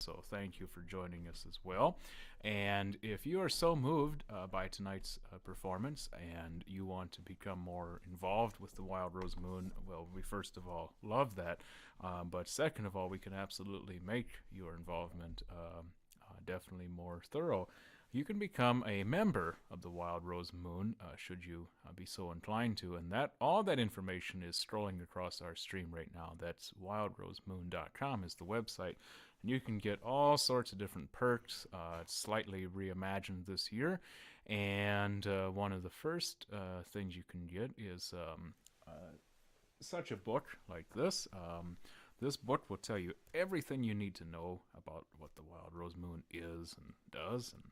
So thank you for joining us as well. And if you are so moved by tonight's performance and you want to become more involved with the Wild Rose Moon, well, we first of all love that. But second of all, we can absolutely make your involvement definitely more thorough. You can become a member of the Wild Rose Moon, should you be so inclined to, and that all that information is scrolling across our stream right now. That's wildrosemoon.com is the website, and you can get all sorts of different perks. It's slightly reimagined this year, and one of the first things you can get is such a book like this. This book will tell you everything you need to know about what the Wild Rose Moon is and does. And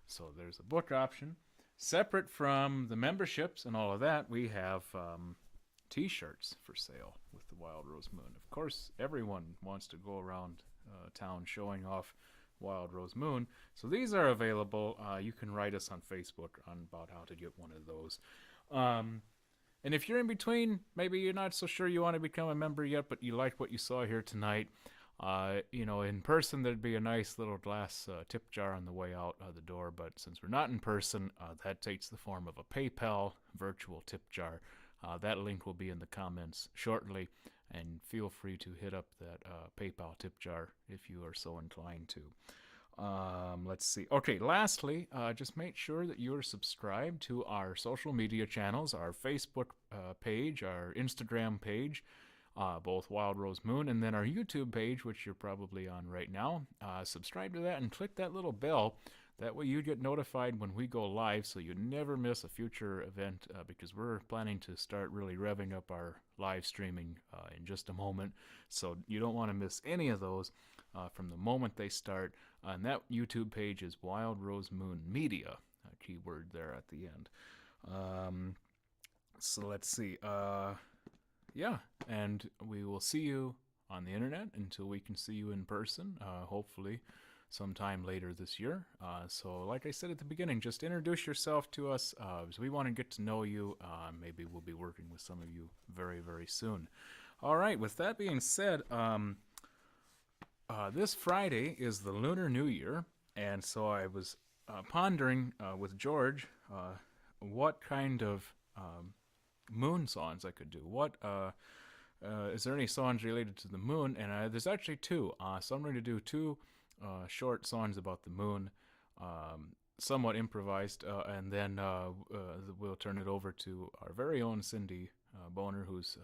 so there's a book option. Separate from the memberships and all of that, we have t-shirts for sale with the Wild Rose Moon. Of course, everyone wants to go around town showing off Wild Rose Moon. So these are available. You can write us on Facebook on about how to get one of those. And if you're in between, maybe you're not so sure you want to become a member yet, but you like what you saw here tonight, in person there'd be a nice little glass tip jar on the way out the door, but since we're not in person, that takes the form of a PayPal virtual tip jar. That link will be in the comments shortly, and feel free to hit up that PayPal tip jar if you are so inclined to. Let's see. Okay, lastly, just make sure that you're subscribed to our social media channels, our Facebook page, our Instagram page, both Wild Rose Moon, and then our YouTube page, which you're probably on right now. Subscribe to that and click that little bell. That way you get notified when we go live, so you never miss a future event, because we're planning to start really revving up our live streaming in just a moment. So you don't want to miss any of those from the moment they start. And that YouTube page is Wild Rose Moon Media, a keyword there at the end. So let's see. Yeah, and we will see you on the internet until we can see you in person, hopefully sometime later this year. So like I said at the beginning, just introduce yourself to us, because we want to get to know you. Maybe we'll be working with some of you very, very soon. All right, with that being said, this Friday is the Lunar New Year, and so I was pondering with George what kind of moon songs I could do. What is there any songs related to the moon? And there's actually two. So I'm going to do two short songs about the moon, somewhat improvised, and then we'll turn it over to our very own Cindy Boner, who's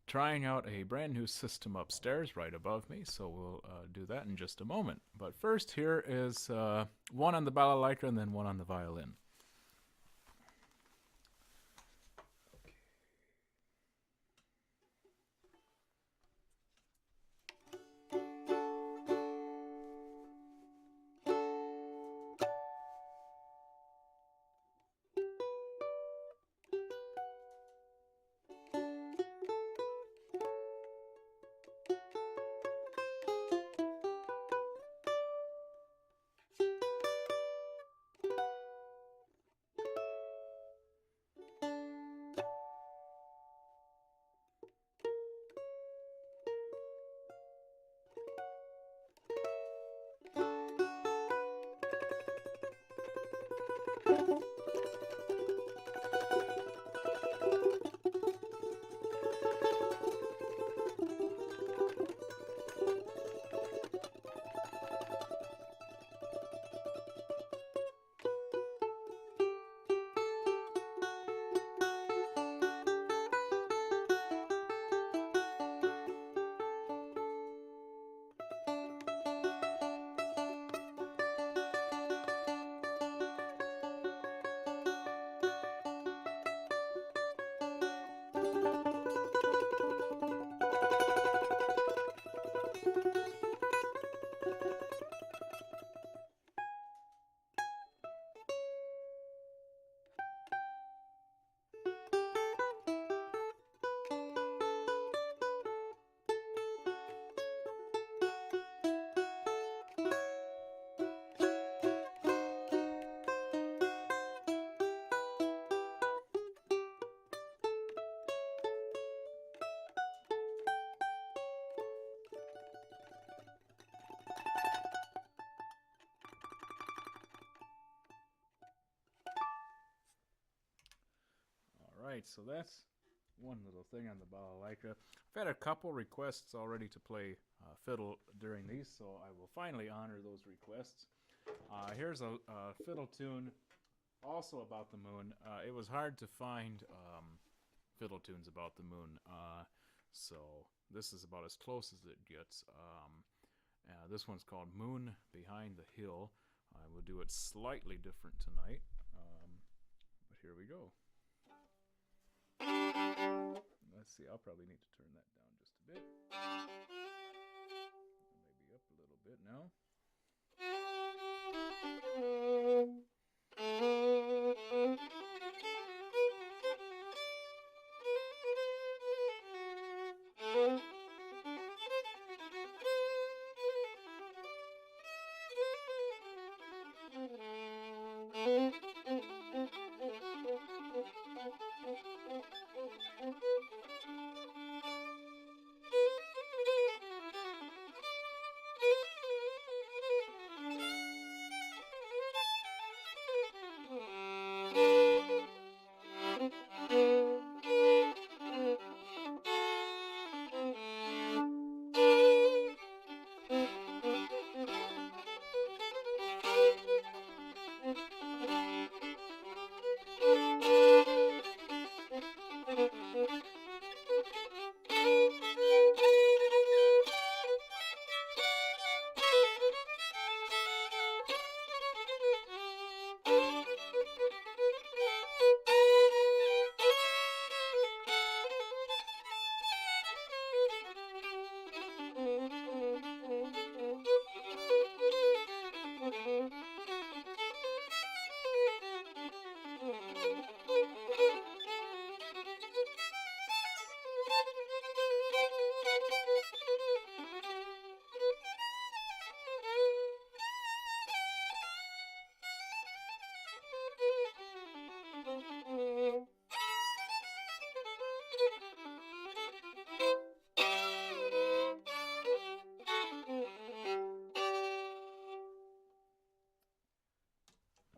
trying out a brand new system upstairs right above me. So we'll do that in just a moment. But first, here is one on the balalaika and then one on the violin. right, so that's one little thing on the balalaika. I've had a couple requests already to play fiddle during these, so I will finally honor those requests. Here's a fiddle tune also about the moon. It was hard to find fiddle tunes about the moon, so this is about as close as it gets. This one's called Moon Behind the Hill. I will do it slightly different tonight, but here we go. Let's see, I'll probably need to turn that down just a bit. Maybe up a little bit now.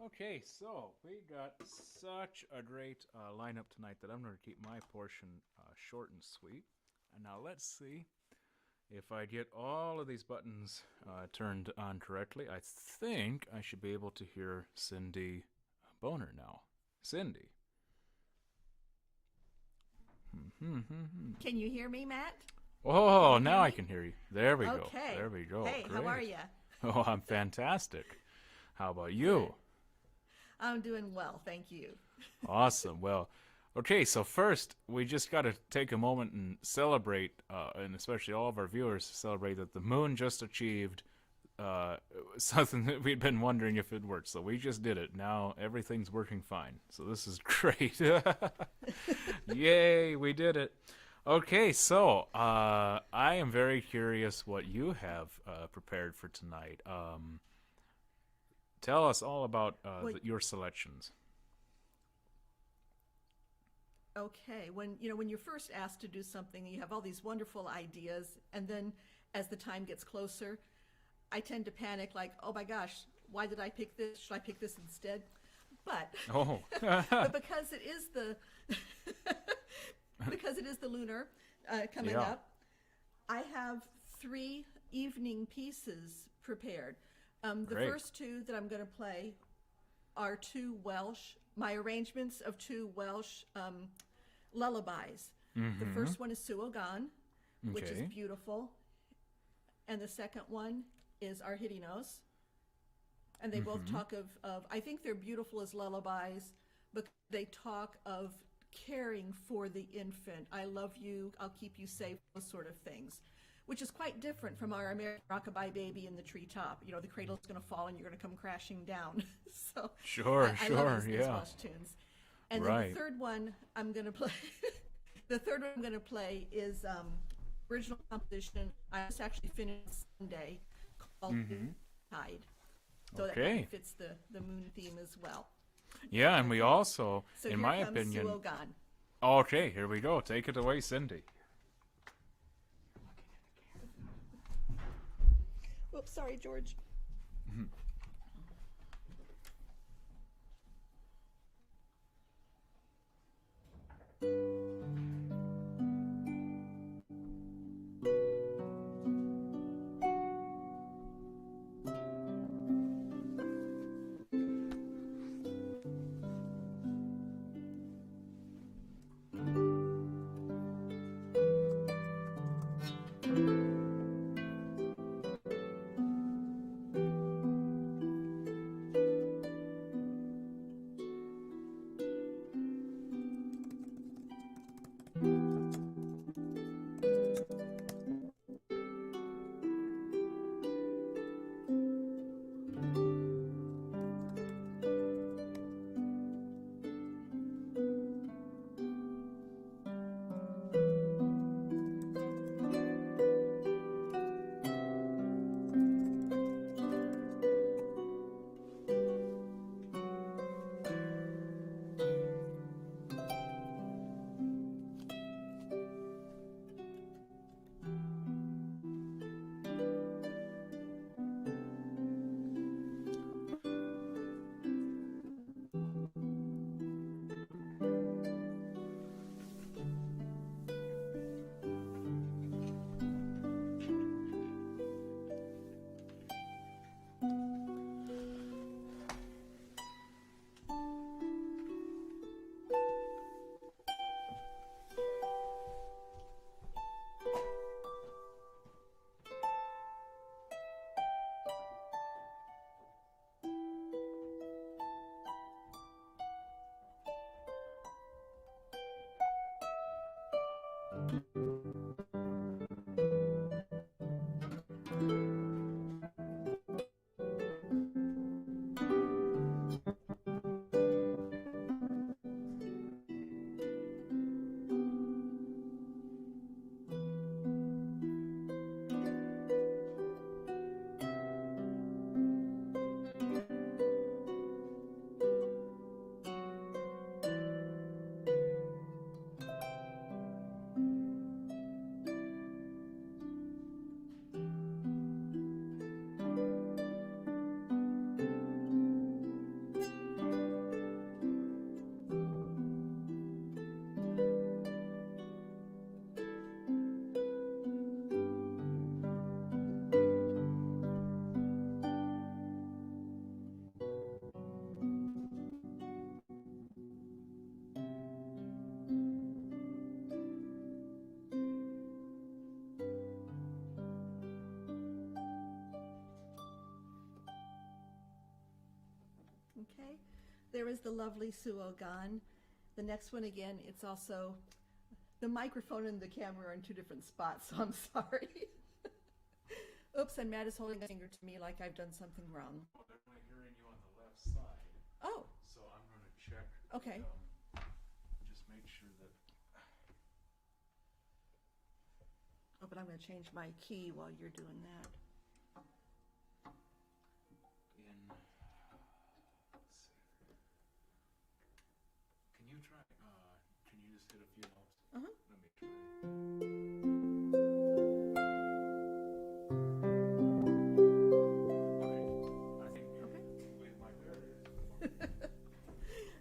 Okay, so we got such a great lineup tonight that I'm going to keep my portion short and sweet. And now let's see if I get all of these buttons turned on correctly. I think I should be able to hear Cindy Boner now. Cindy. Can you hear me, Matt? Oh, now I can hear you. There we go. Okay. There we go. Hey, Great. how are you? Oh, I'm fantastic. How about you? I'm doing well, thank you. Awesome. Well, okay, so first, we just got to take a moment and celebrate, and especially all of our viewers, celebrate that the moon just achieved something that we'd been wondering if it worked. So we just did it. Now everything's working fine. So this is great. Yay, we did it. Okay, so I am very curious what you have prepared for tonight. Tell us all about your selections. Okay, when you're first asked to do something, you have all these wonderful ideas, and then as the time gets closer, I tend to panic, like, oh my gosh, why did I pick this? Should I pick this instead? But but because it is the lunar coming up, I have 3 evening pieces prepared. The first 2 that I'm going to play are 2 Welsh, my arrangements of 2 Welsh lullabies. The first one is Suogan, which is beautiful. And the second one is Arhidinos. And they both talk of, I think they're beautiful as lullabies, but they talk of caring for the infant. I love you, I'll keep you safe, those sort of things. Which is quite different from our American Rockabye Baby in the treetop. You know, the cradle's going to fall and you're going to come crashing down. So I love these Welsh tunes. And then the third one I'm going to play. The third one I'm going to play is original composition. I just actually finished Sunday called Tide. So that kind of fits the moon theme as well. Yeah, and we also, so in my opinion. Suogan. Okay, here we go. Take it away, Cindy. Oops, sorry, George. Okay, there is the lovely Suo Gan. The next one again, it's also, the microphone and the camera are in two different spots, so I'm sorry. Oops, and Matt is holding a finger to me like I've done something wrong. Well, they're only hearing you on the left side. Oh. So I'm going to check. Okay. Just make sure that. Oh, but I'm going to change my key while you're doing that. Let's see. Can you try? Can you just hit a few notes? Uh-huh. Let me try.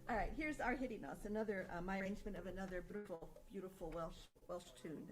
All right, here's our hitting notes, another, my arrangement of another beautiful, beautiful Welsh tune.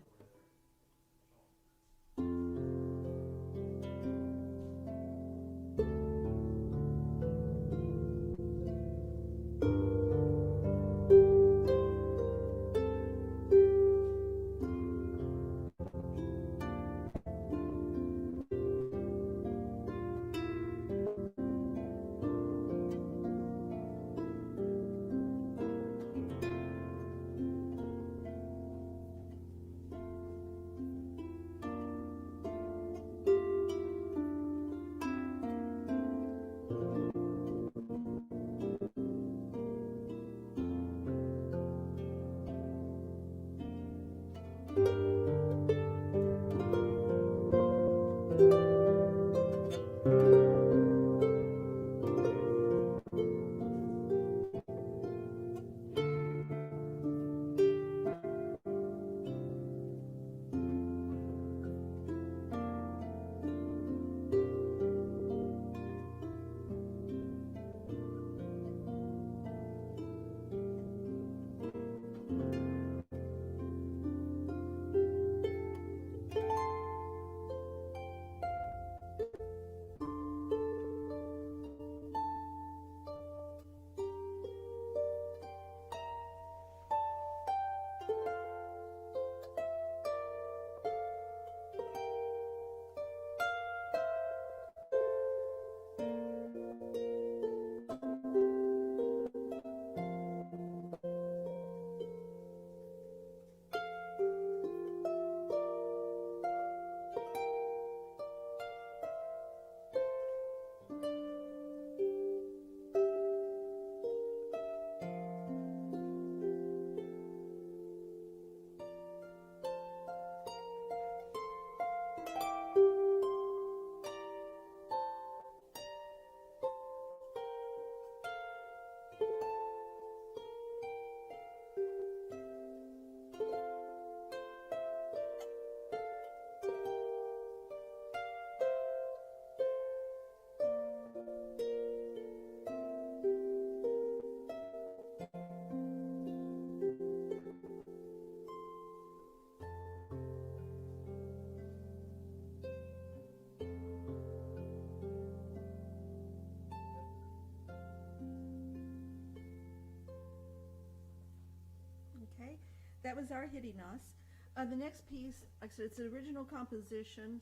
that was our Hitty Nos. The next piece, like I said, it's an original composition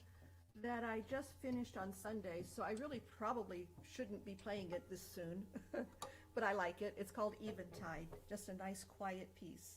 that I just finished on Sunday, so I really probably shouldn't be playing it this soon, but I like it. It's called Eventide, just a nice quiet piece.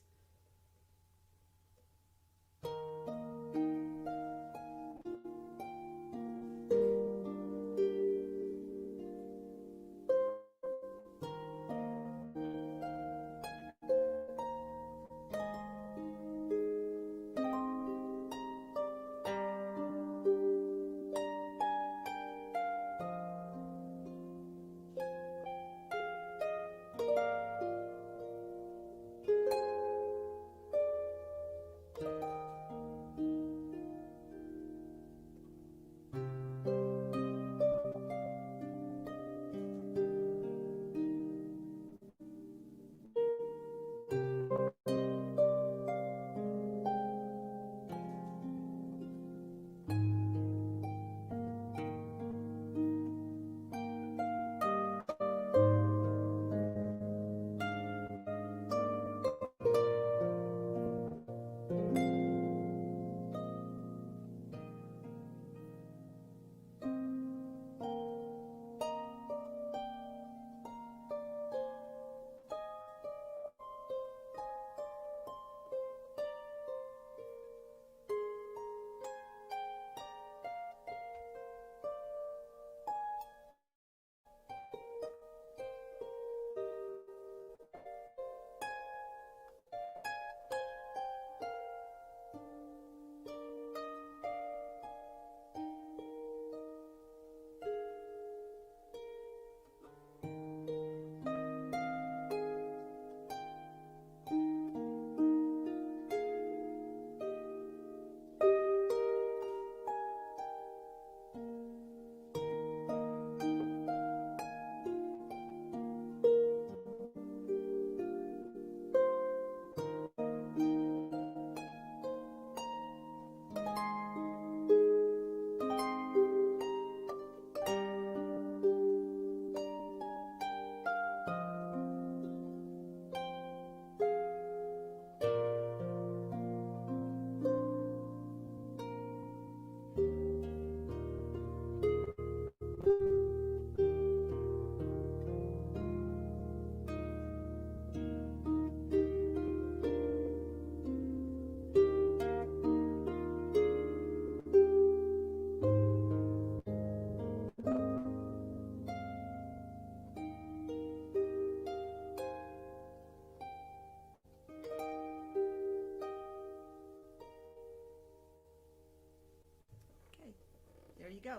There you go.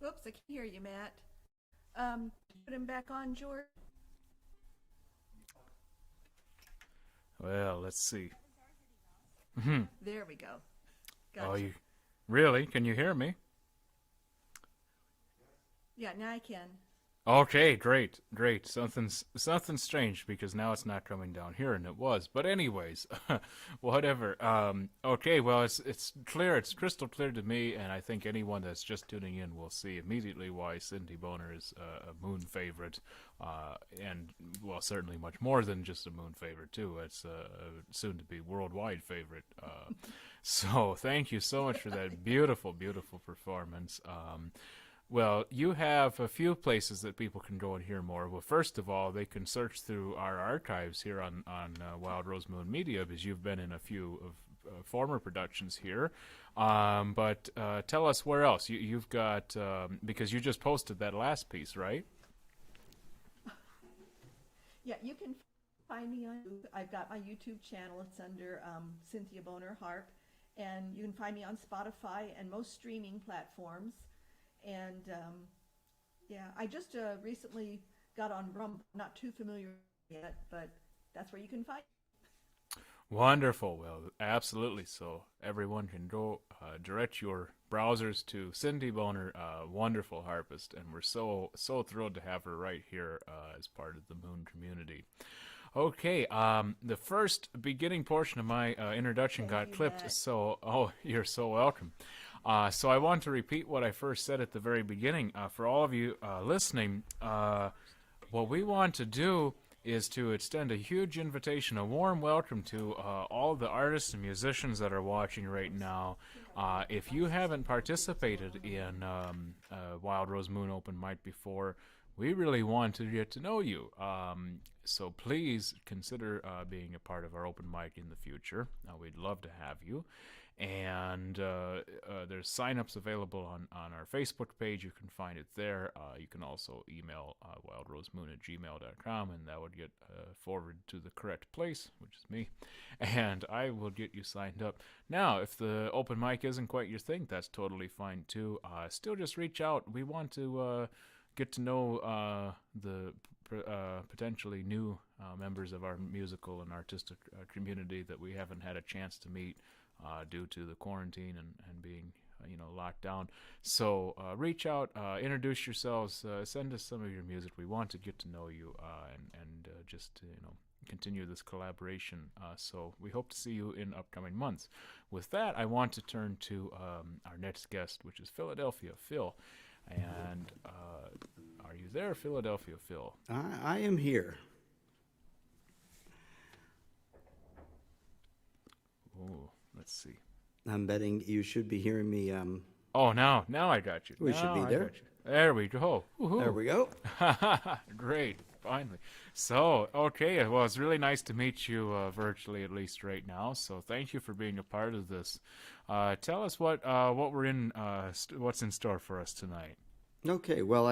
Whoops, I can't hear you, Matt. Put him back on, George. Well, let's see. There we go. Gotcha. Oh, you really? Can you hear me? Yeah, now I can. Okay, great. Something strange because now it's not coming down here, and it was. But anyways, whatever. Okay, well, it's clear. It's crystal clear to me, and I think anyone that's just tuning in will see immediately why Cindy Boner is a Moon favorite, and well, certainly much more than just a Moon favorite too. It's a soon-to-be worldwide favorite. So thank you so much for that beautiful, beautiful performance. Well, you have a few places that people can go and hear more. Well, first of all, they can search through our archives here on Wild Rose Moon Media, because you've been in a few of former productions here. But tell us where else. You've got, because you just posted that last piece, right? Yeah, you can find me on, I've got my YouTube channel. It's under Cynthia Boner Harp. And you can find me on Spotify and most streaming platforms. And yeah, I just recently got on Rumble. Not too familiar yet, but that's where you can find it. Wonderful. Well, absolutely. So everyone can go direct your browsers to Cindy Boner, wonderful harpist, and we're so thrilled to have her right here as part of the Moon community. Okay, the first beginning portion of my introduction got you, clipped, Matt. so, you're so welcome. So I want to repeat what I first said at the very beginning. For all of you listening, what we want to do is to extend a huge invitation, a warm welcome to all the artists and musicians that are watching right now. If you haven't participated in Wild Rose Moon Open Mic before, we really want to get to know you. So please consider being a part of our open mic in the future. We'd love to have you. And there's sign-ups available on our Facebook page. You can find it there. You can also email wildrosemoon@gmail.com, and that would get forwarded to the correct place, which is me, and I will get you signed up. Now, if the open mic isn't quite your thing, that's totally fine too. Still just reach out. We want to get to know the potentially new members of our musical and artistic community that we haven't had a chance to meet due to the quarantine and being locked down. So reach out, introduce yourselves, send us some of your music. We want to get to know you and just continue this collaboration. So we hope to see you in upcoming months. With that, I want to turn to our next guest, which is Philadelphia Phil. And are you there, Philadelphia Phil? I am here. Oh, let's see. I'm betting you should be hearing me. Oh, now I got you. We should be I there. got you. There we go. Woo-hoo. There we go. Great, finally. So, okay, well, it's really nice to meet you virtually, at least right now. So, thank you for being a part of this. Tell us what we're in, what's in store for us tonight. Okay, well,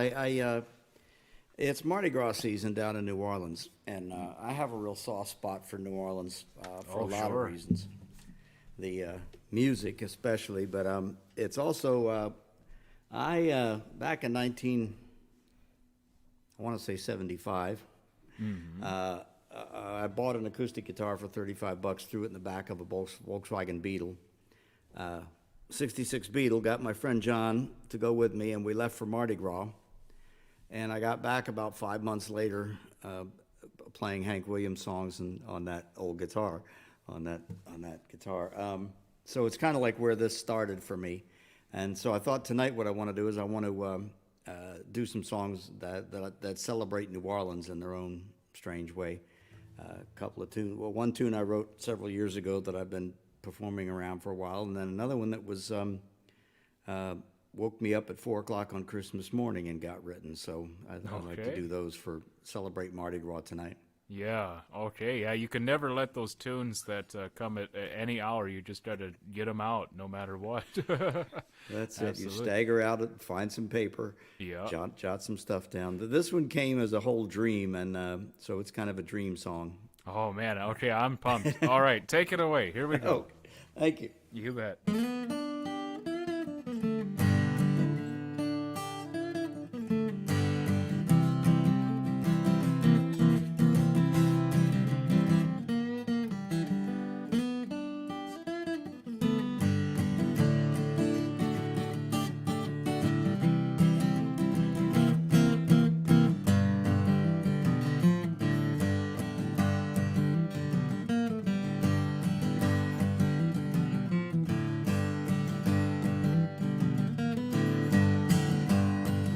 it's Mardi Gras season down in New Orleans, and I have a real soft spot for New Orleans for a lot sure. of reasons. The music, especially, but it's also back in I want to say 75. Mm-hmm. I bought an acoustic guitar for $35, threw it in the back of a Volkswagen Beetle. 66 Beetle, got my friend John to go with me, and we left for Mardi Gras. And I got back about 5 months later playing Hank Williams songs on that old guitar, on that guitar. So it's kind of like where this started for me. And so I thought tonight what I want to do is I want to do some songs that celebrate New Orleans in their own strange way. A couple of tunes. Well, one tune I wrote several years ago that I've been performing around for a while, and then another one that was woke me up at 4 o'clock on Christmas morning and got written. So I'd like to do those for celebrate Mardi Gras tonight. Yeah, okay. Yeah, you can never let those tunes that come at any hour. You just got to get them out no matter what. That's it. You stagger out, find some paper, jot some stuff down. This one came as a whole dream, and so it's kind of a dream song. Oh, man. Okay, I'm pumped. All right, take it away. Here we go. Oh, thank you. You bet.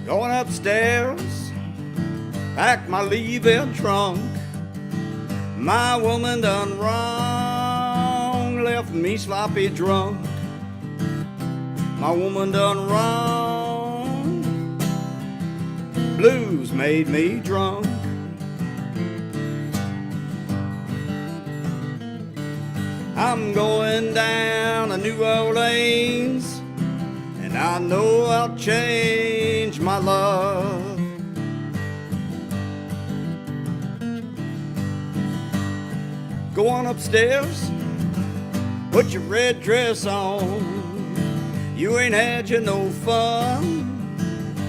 Going upstairs, pack my leave-in trunk. My woman done wrong, left me sloppy drunk. My woman done wrong, blues made me drunk. I'm going down to New Orleans, and I know I'll change my love. Go on upstairs, put your red dress on. You ain't had you no fun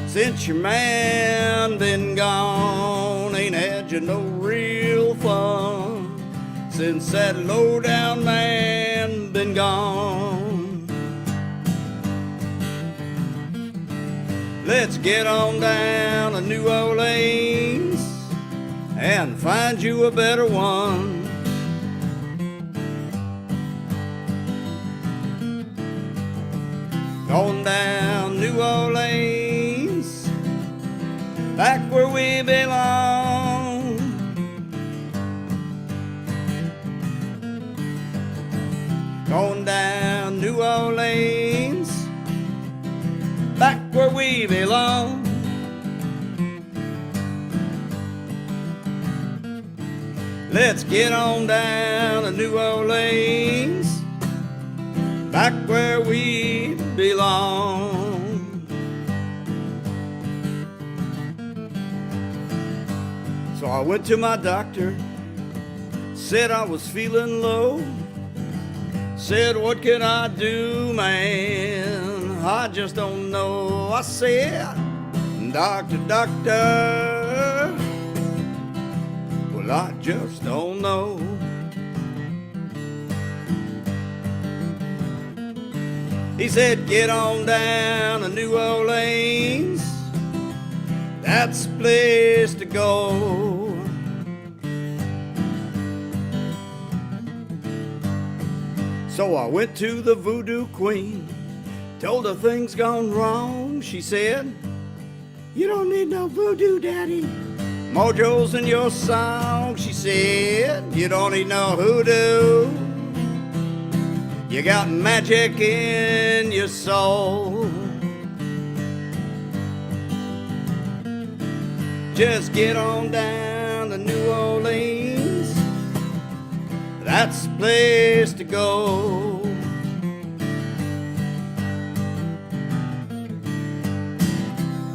since your man been gone. Ain't had you no real fun since that low-down man been gone. Let's get on down to New Orleans and find you a better one. Going down New Orleans, back where we belong. Going down New Orleans, back where we belong. Let's get on down to New Orleans, back where we belong. So I went to my doctor, said I was feeling low. Said, what can I do, man? I just don't know. I said, doctor, doctor, well, I just don't know. He said, get on down to New Orleans, that's the place to go. So I went to the voodoo queen, told her things gone wrong. She said, you don't need no voodoo, daddy. Mojo's in your song. She said, you don't need no hoodoo. You got magic in your soul. Just get on down to New Orleans, that's the place to go.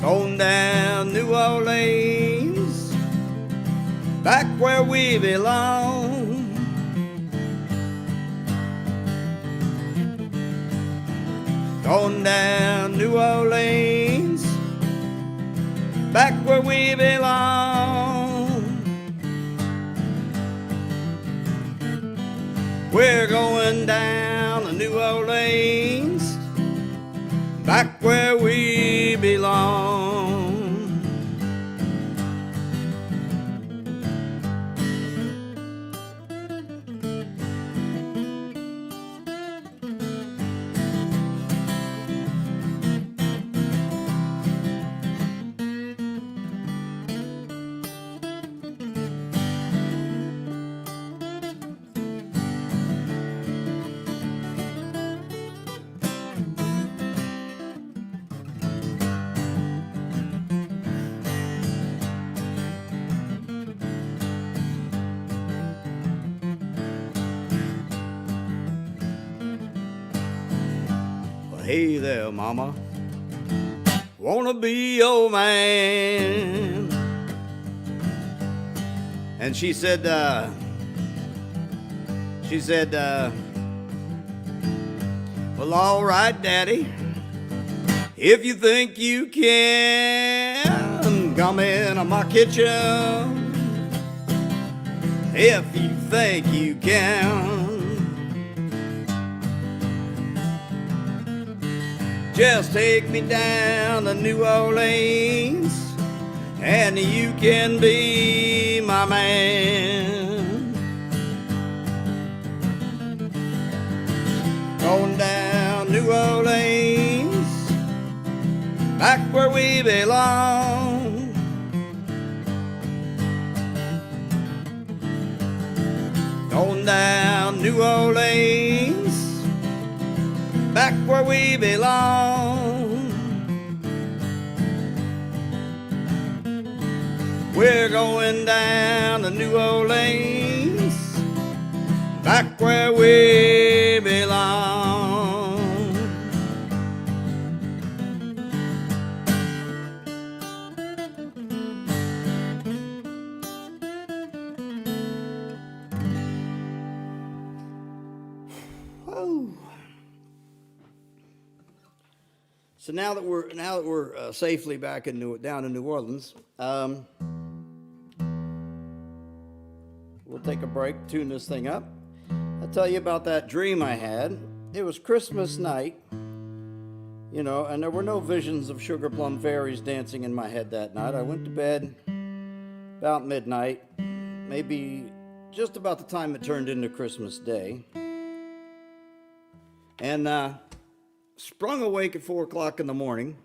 Going down New Orleans, back where we belong. Going down New Orleans, back where we belong. We're going down to New Orleans, back where we belong. Hey there, mama, wanna be your man. And she said, well, all right, daddy, if you think you can, come in my kitchen. If you think you can. Just take me down to New Orleans, and you can be my man. Going down New Orleans, back where we belong. Going down New Orleans, back where we belong. We're going down to New Orleans, back where we belong. Whoa. So now that we're safely back down in New Orleans, we'll take a break, tune this thing up. I'll tell you about that dream I had. It was Christmas night, and there were no visions of sugar plum fairies dancing in my head that night. I went to bed about midnight, maybe just about the time it turned into Christmas Day. And sprung awake at 4 o'clock in the morning,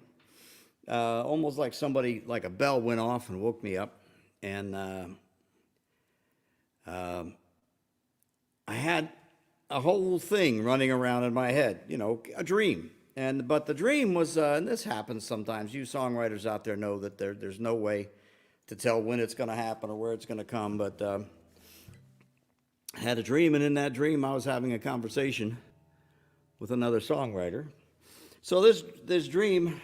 almost like somebody, like a bell went off and woke me up. And I had a whole thing running around in my head, you know, a dream. But the dream was, and this happens sometimes, you songwriters out there know that there's no way to tell when it's going to happen or where it's going to come, but I had a dream, and in that dream I was having a conversation with another songwriter. So this dream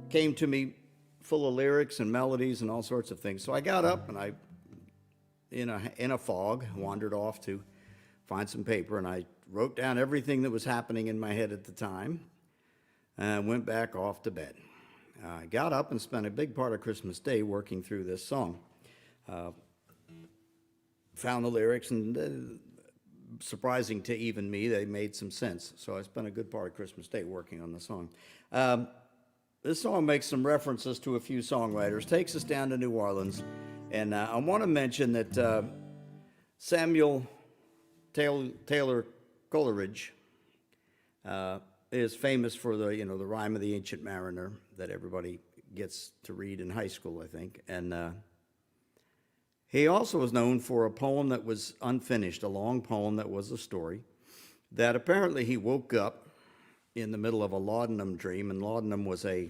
came to me full of lyrics and melodies and all sorts of things. So I got up and I, in a fog, wandered off to find some paper, and I wrote down everything that was happening in my head at the time and went back off to bed. I got up and spent a big part of Christmas Day working through this song. Found the lyrics, and surprising to even me, they made some sense. So I spent a good part of Christmas Day working on the song. This song makes some references to a few songwriters, takes us down to New Orleans, and I want to mention that Samuel Taylor Coleridge is famous for the Rime of the Ancient Mariner that everybody gets to read in high school, I think. And he also was known for a poem that was unfinished, a long poem that was a story, that apparently he woke up in the middle of a laudanum dream, and laudanum was a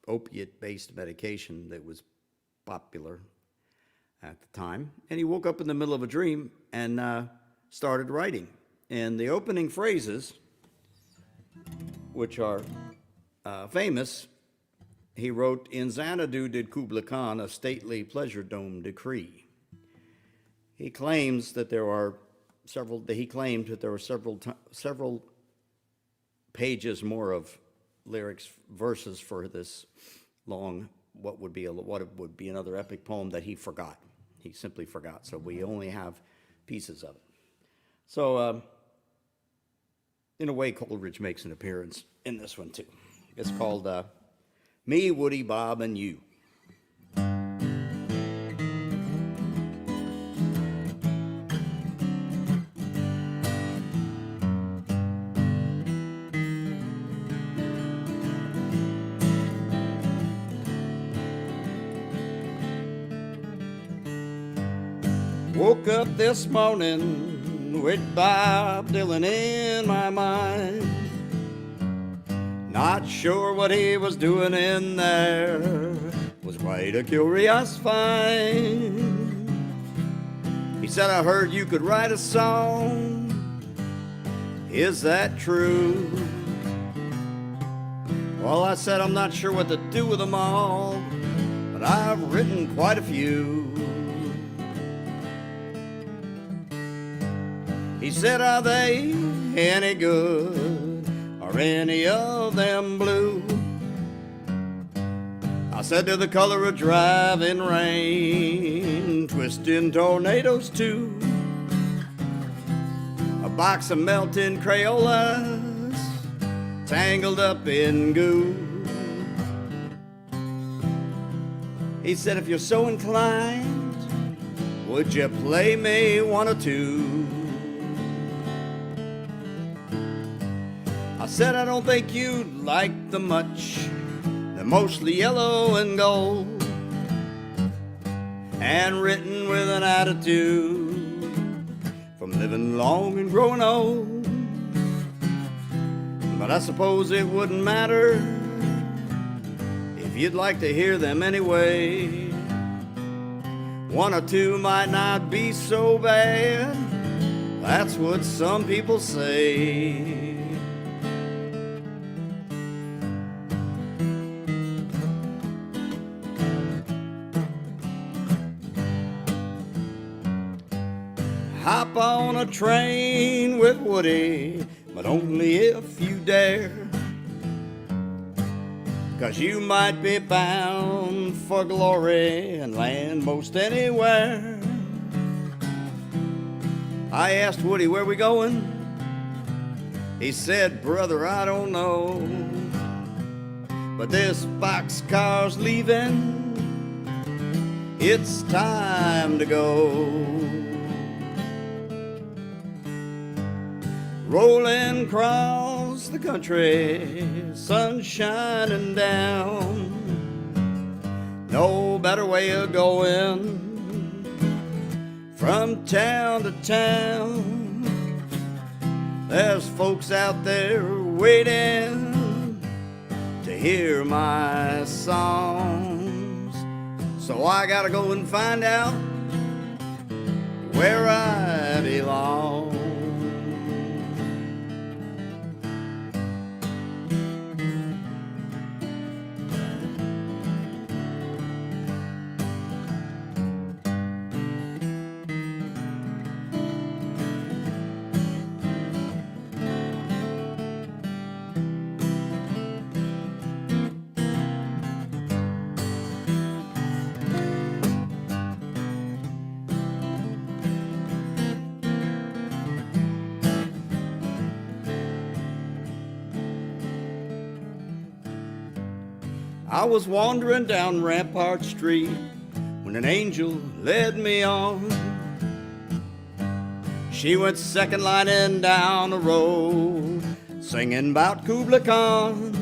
opiate-based medication that was popular at the time. And he woke up in the middle of a dream and started writing. And the opening phrases, which are famous, he wrote, "In Xanadu did Kubla Khan a stately pleasure dome decree." He claims that there are several pages more of lyrics, verses for this long, what would be another epic poem that he forgot. He simply forgot. So we only have pieces of it. So in a way, Coleridge makes an appearance in this one too. It's called Me, Woody, Bob, and You. Woke up this morning with Bob Dylan in my mind. Not sure what he was doing in there, was quite a curious find. He said, "I heard you could write a song. Is that true?" Well, I said, "I'm not sure what to do with them all, but I've written quite a few." He said, "Are they any good? Are any of them blue?" I said, "To the color of driving rain, twisting tornadoes too. A box of melting Crayolas, tangled up in goo." He said, "If you're so inclined, would you play me one or two?" I said, "I don't think you'd like them much. They're mostly yellow and gold, and written with an attitude from living long and growing old. But I suppose it wouldn't matter if you'd like to hear them anyway. One or two might not be so bad. That's what some people say." Hop on a train with Woody, but only if you dare, 'cause you might be bound for glory and land most anywhere. I asked Woody, "Where we going?" He said, "Brother, I don't know, but this boxcar's leaving it's time to go. Rolling across the country, sun shining down. No better way of going from town to town. There's folks out there waiting to hear my songs. So I gotta go and find out where I belong. I was wandering down Rampart Street when an angel led me on. She went second lining down the road, singing about Kubla Khan.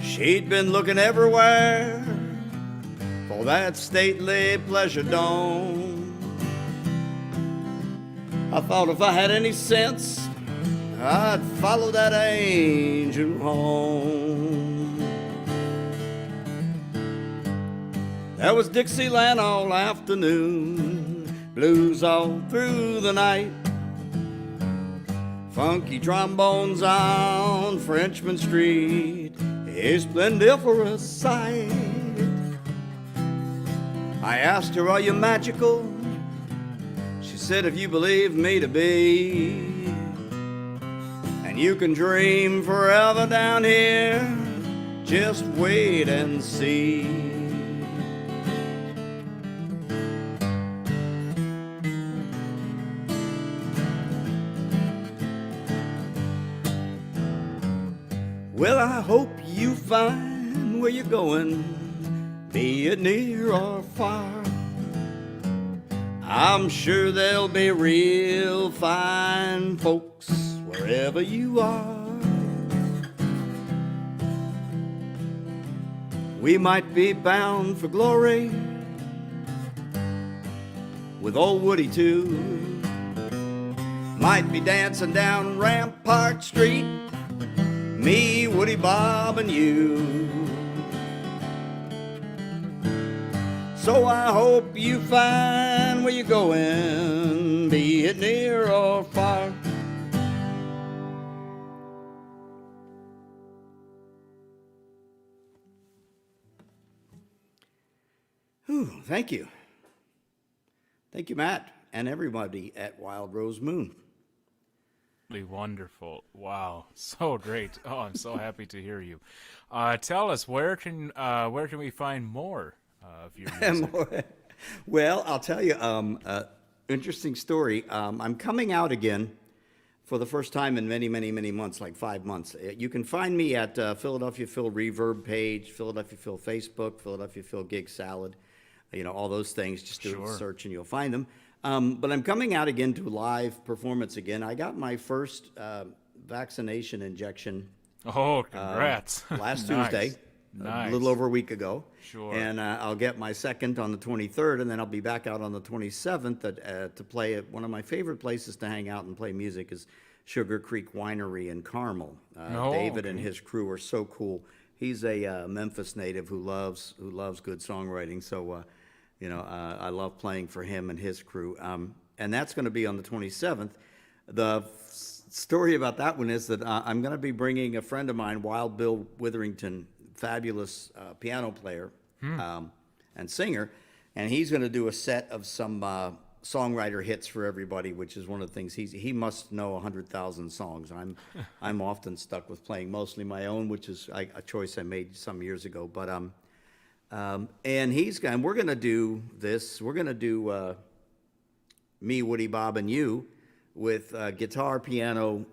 She'd been looking everywhere for that stately pleasure dome. I thought if I had any sense, I'd follow that angel home. There was Dixieland all afternoon, blues all through the night, funky trombones on Frenchman Street, is splendiferous sight. I asked her, are you magical? She said, if you believe me to be, and you can dream forever down here, just wait and see. Well, I hope you find where you're going, be it near or far. I'm sure there'll be real fine folks wherever you are. We might be bound for glory with old Woody too. Might be dancing down Rampart Street, me, Woody, Bob, and you. So I hope you find where you're going, be it near or far. Whew, thank you. Thank you, Matt, and everybody at Wild Rose Moon. Wonderful. Wow. So great. Oh, I'm so happy to hear you. Tell us, where can we find more of your music? Well, I'll tell you, interesting story. I'm coming out again for the first time in many, many, many months, like 5 months. You can find me at Philadelphia Phil Reverb page, Philadelphia Phil Facebook, Philadelphia Phil Gig Salad, all those things. Just do a search and you'll find them. But I'm coming out again to live performance again. I got my first vaccination injection. Oh, congrats. Last Nice. Tuesday, Nice. a little over a week ago. Sure. And I'll get my second on the 23rd, and then I'll be back out on the 27th to play at one of my favorite places to hang out and play music is Sugar Creek Winery in Carmel. David and his crew are so cool. He's a Memphis native who loves good songwriting. So, I love playing for him and his crew. And that's going to be on the 27th. The story about that one is that I'm going to be bringing a friend of mine, Wild Bill Witherington, fabulous piano player and singer, and he's going to do a set of some songwriter hits for everybody, which is one of the things he must know 100,000 songs. I'm often stuck with playing mostly my own, which is a choice I made some years ago. But and we're going to do this. We're going to do Me, Woody, Bob, and You with guitar, piano,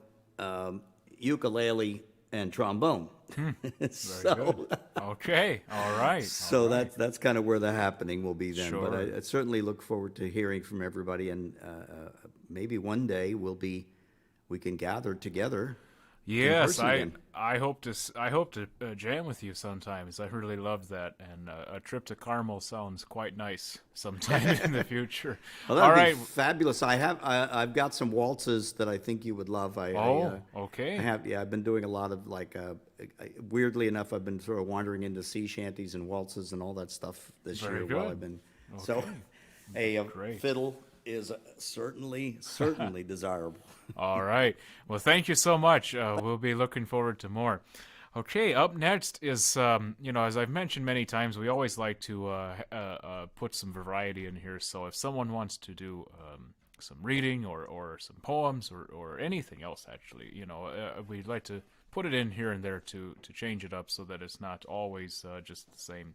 ukulele, and trombone. Very So, good. Okay. All right. so All right. that's kind of where the happening will be then. But Sure. I certainly look forward to hearing from everybody, and maybe one day we can gather together in Yes, person I again. I hope to I hope to jam with you sometimes. I really love that, and a trip to Carmel sounds quite nice sometime in the future. Well, All that'd be right. fabulous. I've got some waltzes that I think you would love. Oh, I okay. have, yeah, I've been doing a lot of like, weirdly enough, I've been sort of wandering into sea shanties and waltzes and all that stuff this Very year while I've good. been, so Okay. a Great. fiddle is certainly desirable. All right. Well, thank you so much. We'll be looking forward to more. Okay, up next is, as I've mentioned many times, we always like to put some variety in here. So if someone wants to do some reading or some poems or anything else, actually, we'd like to put it in here and there to change it up so that it's not always just the same,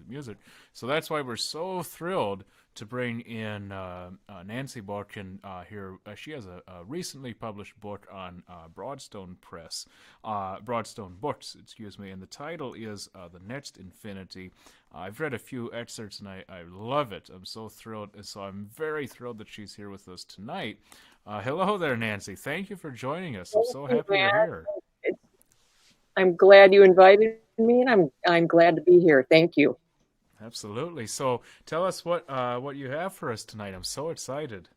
music. So that's why we're so thrilled to bring in Nancy Borkin here. She has a recently published book on Broadstone Books, excuse me, and the title is The Next Infinity. I've read a few excerpts and I love it. I'm so thrilled, and so I'm very thrilled that she's here with us tonight. Hello there, Nancy. Thank you for joining us. I'm Thank so you, happy you're Matt. here. I'm glad you invited me, and I'm glad to be here. Thank you. Absolutely. So tell us what you have for us tonight. I'm so excited.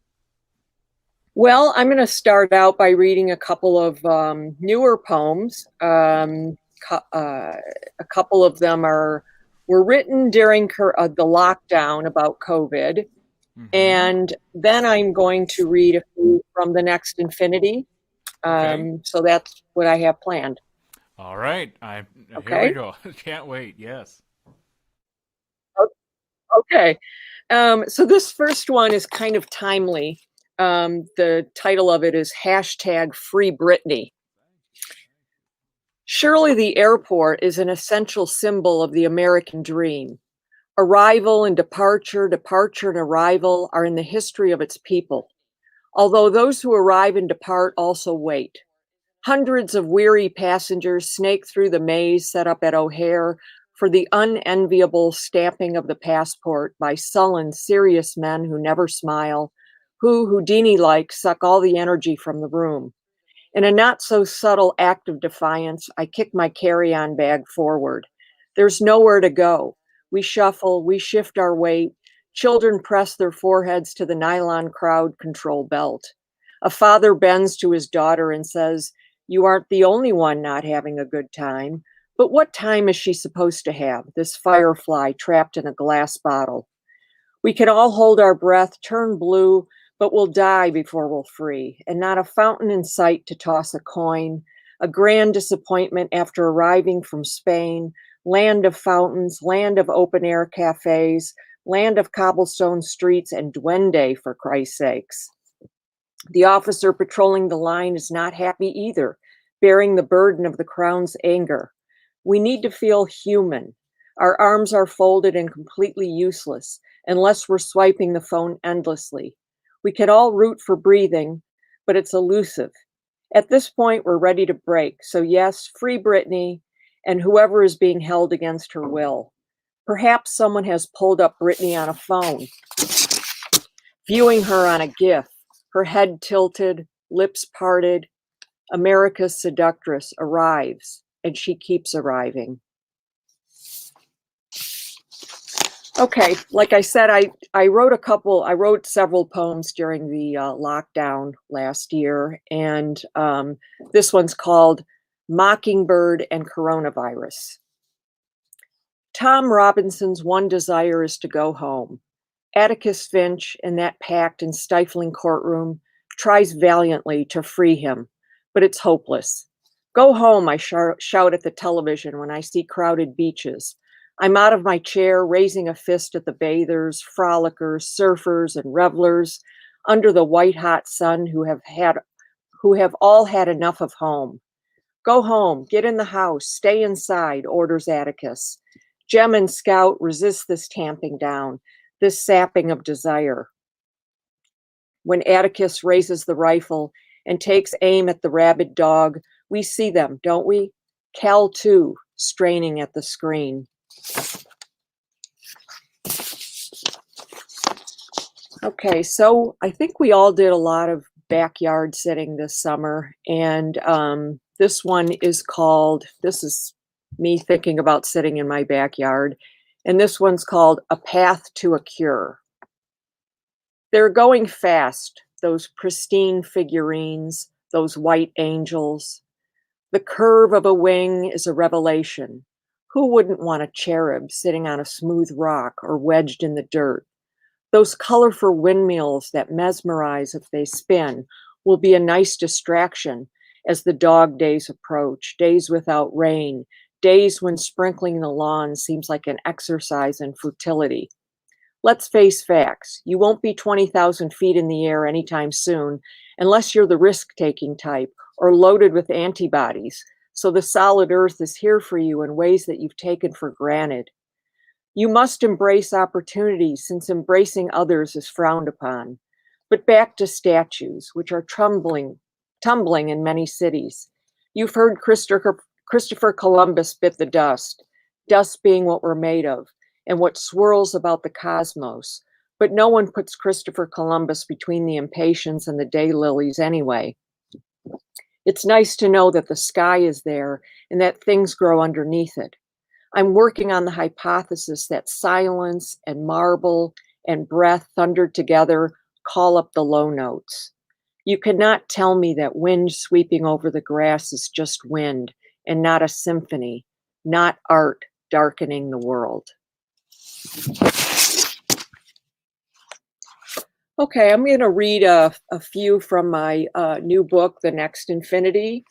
Well, I'm going to start out by reading a couple of newer poems. A couple of them were written during the lockdown about COVID, Mm-hmm. and then I'm going to read a few from The Next Infinity. Okay. So that's what I have planned. All right. Here we Okay. go. Can't wait. Yes. Okay. So this first one is kind of timely. The title of it is #Free Britney. Surely the airport is an essential symbol of the American dream. Arrival and departure, departure and arrival are in the history of its people. Although those who arrive and depart also wait. Hundreds of weary passengers snake through the maze set up at O'Hare for the unenviable stamping of the passport by sullen, serious men who never smile, who, Houdini-like, suck all the energy from the room. In a not so subtle act of defiance, I kick my carry-on bag forward. There's nowhere to go. We shuffle, we shift our weight. Children press their foreheads to the nylon crowd control belt. A father bends to his daughter and says, "You aren't the only one not having a good time. But what time is she supposed to have, this firefly trapped in a glass bottle? We can all hold our breath, turn blue, but we'll die before we'll free, and not a fountain in sight to toss a coin. A grand disappointment after arriving from Spain, land of fountains, land of open air cafes, land of cobblestone streets and duende, for Christ's sakes." The officer patrolling the line is not happy either, bearing the burden of the crown's anger. We need to feel human. Our arms are folded and completely useless unless we're swiping the phone endlessly. We can all root for breathing, but it's elusive. At this point, we're ready to break. So yes, free Britney and whoever is being held against her will. Perhaps someone has pulled up Britney on a phone, viewing her on a GIF, her head tilted, lips parted. America's seductress arrives, and she keeps arriving. Okay, like I said, I wrote several poems during the lockdown last year, and this one's called Mockingbird and Coronavirus. Tom Robinson's one desire is to go home. Atticus Finch, in that packed and stifling courtroom, tries valiantly to free him, but it's hopeless. Go home, I shout at the television when I see crowded beaches. I'm out of my chair, raising a fist at the bathers, frolickers, surfers, and revelers under the white-hot sun who have all had enough of home. Go home, get in the house, stay inside, orders Atticus. Jem and Scout resist this tamping down, this sapping of desire. When Atticus raises the rifle and takes aim at the rabid dog, we see them, don't we? Cal 2, straining at the screen. Okay, so I think we all did a lot of backyard sitting this summer, and this one is called, this is me thinking about sitting in my backyard, and this one's called A Path to a Cure. They're going fast, those pristine figurines, those white angels. The curve of a wing is a revelation. Who wouldn't want a cherub sitting on a smooth rock or wedged in the dirt? Those colorful windmills that mesmerize if they spin will be a nice distraction as the dog days approach, days without rain, days when sprinkling the lawn seems like an exercise in futility. Let's face facts. You won't be 20,000 feet in the air anytime soon unless you're the risk-taking type or loaded with antibodies. So the solid earth is here for you in ways that you've taken for granted. You must embrace opportunities since embracing others is frowned upon. But back to statues, which are tumbling in many cities. You've heard Christopher Columbus bit the dust being what we're made of and what swirls about the cosmos. But no one puts Christopher Columbus between the impatiens and the daylilies anyway. It's nice to know that the sky is there and that things grow underneath it. I'm working on the hypothesis that silence and marble and breath thundered together call up the low notes. You cannot tell me that wind sweeping over the grass is just wind and not a symphony, not art darkening the world. Okay, I'm going to read a few from my new book, The Next Infinity.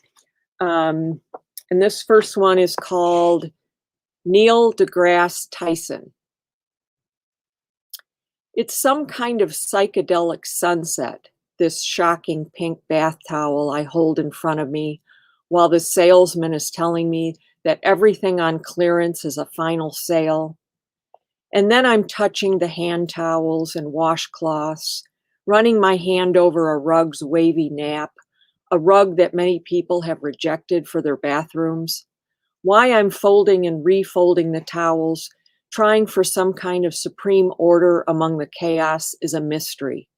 And this first one is called Neil deGrasse Tyson. It's some kind of psychedelic sunset, this shocking pink bath towel I hold in front of me while the salesman is telling me that everything on clearance is a final sale. And then I'm touching the hand towels and washcloths, running my hand over a rug's wavy nap, a rug that many people have rejected for their bathrooms. Why I'm folding and refolding the towels, trying for some kind of supreme order among the chaos is a mystery.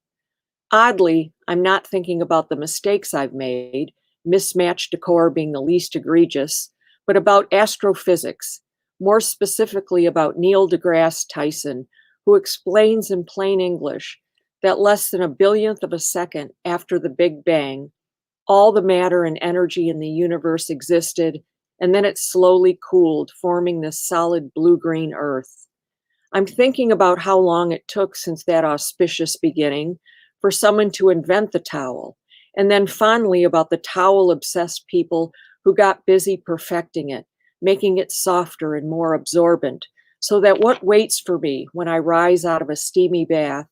Oddly, I'm not thinking about the mistakes I've made, mismatched decor being the least egregious, but about astrophysics, more specifically about Neil deGrasse Tyson, who explains in plain English that less than a billionth of a second after the Big Bang, all the matter and energy in the universe existed, and then it slowly cooled, forming this solid blue-green earth. I'm thinking about how long it took since that auspicious beginning for someone to invent the towel, and then fondly about the towel-obsessed people who got busy perfecting it, making it softer and more absorbent, so that what waits for me when I rise out of a steamy bath,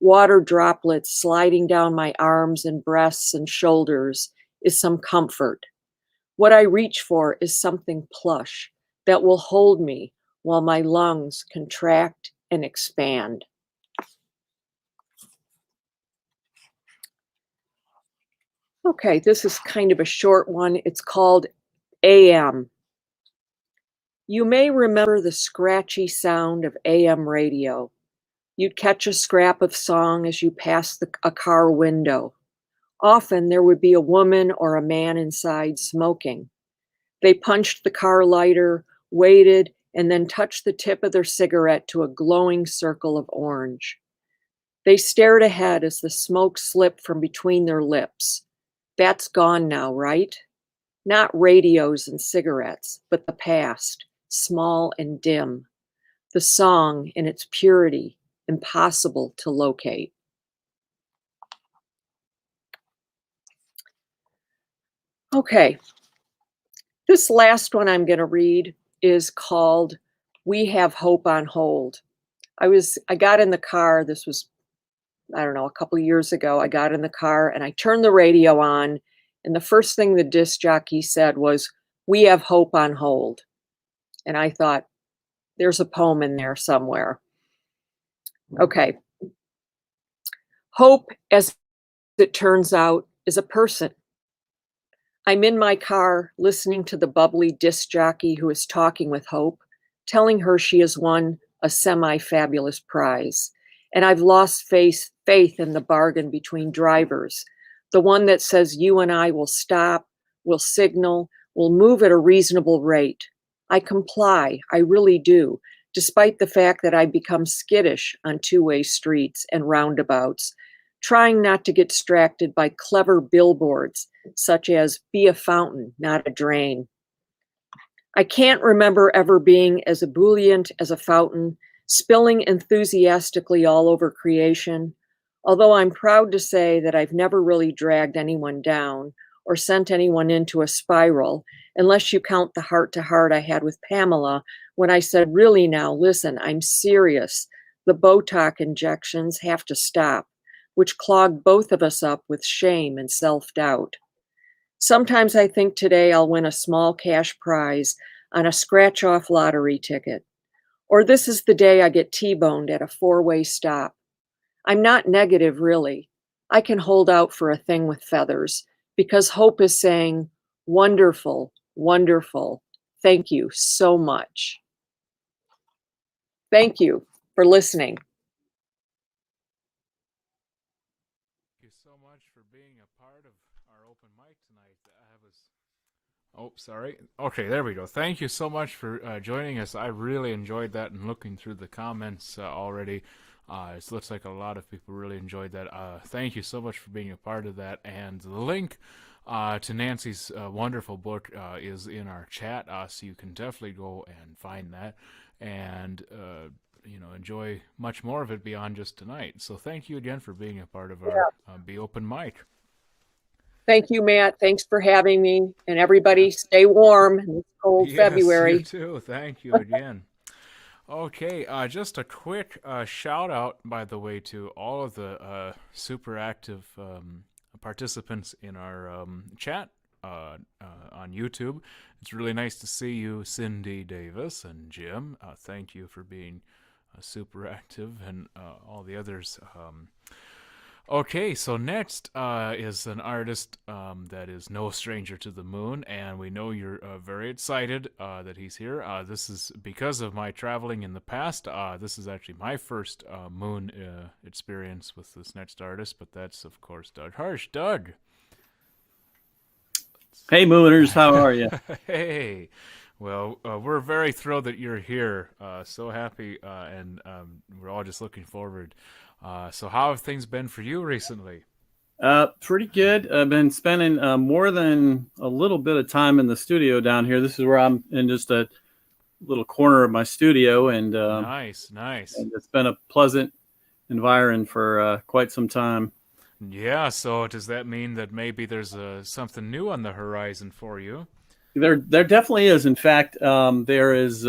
water droplets sliding down my arms and breasts and shoulders, is some comfort. What I reach for is something plush that will hold me while my lungs contract and expand. Okay, this is kind of a short one. It's called AM. You may remember the scratchy sound of AM radio. You'd catch a scrap of song as you passed a car window. Often there would be a woman or a man inside smoking. They punched the car lighter, waited, and then touched the tip of their cigarette to a glowing circle of orange. They stared ahead as the smoke slipped from between their lips. That's gone now, right? Not radios and cigarettes, but the past, small and dim. The song in its purity, impossible to locate. Okay, this last one I'm going to read is called We Have Hope on Hold. I got in the car, this was, I don't know, a couple of years ago. I got in the car and I turned the radio on, and the first thing the disc jockey said was, "We have hope on hold." And I thought, there's a poem in there somewhere. Okay. Hope, as it turns out, is a person. I'm in my car listening to the bubbly disc jockey who is talking with Hope, telling her she has won a semi-fabulous prize. And I've lost faith in the bargain between drivers, the one that says you and I will stop, will signal, will move at a reasonable rate. I comply, I really do, despite the fact that I become skittish on two-way streets and roundabouts, trying not to get distracted by clever billboards such as "Be a fountain, not a drain." I can't remember ever being as ebullient as a fountain, spilling enthusiastically all over creation, although I'm proud to say that I've never really dragged anyone down or sent anyone into a spiral, unless you count the heart-to-heart I had with Pamela when I said, really now, listen, I'm serious. The Botox injections have to stop, which clogged both of us up with shame and self-doubt. Sometimes I think today I'll win a small cash prize on a scratch-off lottery ticket. Or this is the day I get T-boned at a four-way stop. I'm not negative, really. I can hold out for a thing with feathers because Hope is saying, wonderful, wonderful. Thank you so much. Thank you for listening. Thank you so much for being a part of our open mic tonight. Oh, sorry. Okay, there we go. Thank you so much for joining us. I really enjoyed that, and looking through the comments already, it looks like a lot of people really enjoyed that. Thank you so much for being a part of that. And the link to Nancy's wonderful book is in our chat, so you can definitely go and find that and enjoy much more of it beyond just tonight. So thank you again for being a part of our Be Open mic. Thank you, Matt. Thanks for having me. And everybody stay warm in this cold February. You too. Thank you again. Okay, just a quick shout out, by the way, to all of the super active participants in our chat on YouTube. It's really nice to see you, Cindy Davis and Jim. Thank you for being super active, and all the others. Okay, so next is an artist that is no stranger to the moon, and we know you're very excited that he's here. This is because of my traveling in the past. This is actually my first moon experience with this next artist, but that's, of course, Doug Harsh. Doug! Hey, Mooners, how are you? Hey! Well, we're very thrilled that you're here. So happy, and we're all just looking forward. So how have things been for you recently? Pretty good. I've been spending more than a little bit of time in the studio down here. This is where I'm in just a little corner of my studio, and nice. And it's been a pleasant environment for quite some time. Yeah. So does that mean that maybe there's something new on the horizon for you? There definitely is. In fact, there is.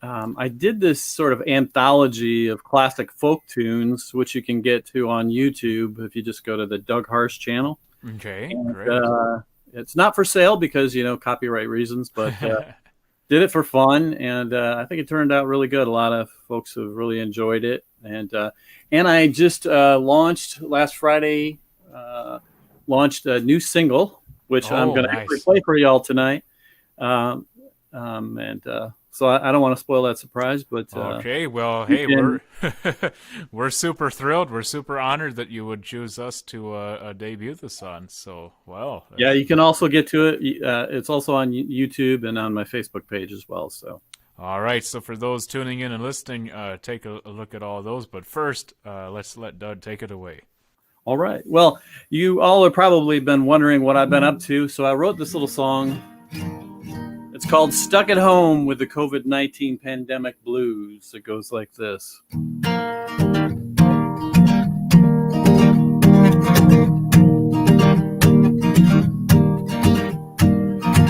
I did this sort of anthology of classic folk tunes, which you can get to on YouTube if you just go to the Doug Harsh channel. Okay, and, great. It's not for sale because, copyright reasons, but did it for fun, and I think it turned out really good. A lot of folks have really enjoyed it, and I just launched last Friday, launched a new single, which I'm going to actually play for y'all tonight, so I don't want to spoil that surprise, but okay. Well, hey, we're super thrilled. We're super honored that you would choose us to debut this on. So, well, yeah, you can also get to it. It's also on YouTube and on my Facebook page as well. So, all right. So, for those tuning in and listening, take a look at all those. But first, let's let Doug take it away. All right. Well, you all have probably been wondering what I've been up to. So, I wrote this little song. It's called Stuck at Home with the COVID-19 Pandemic Blues. It goes like this.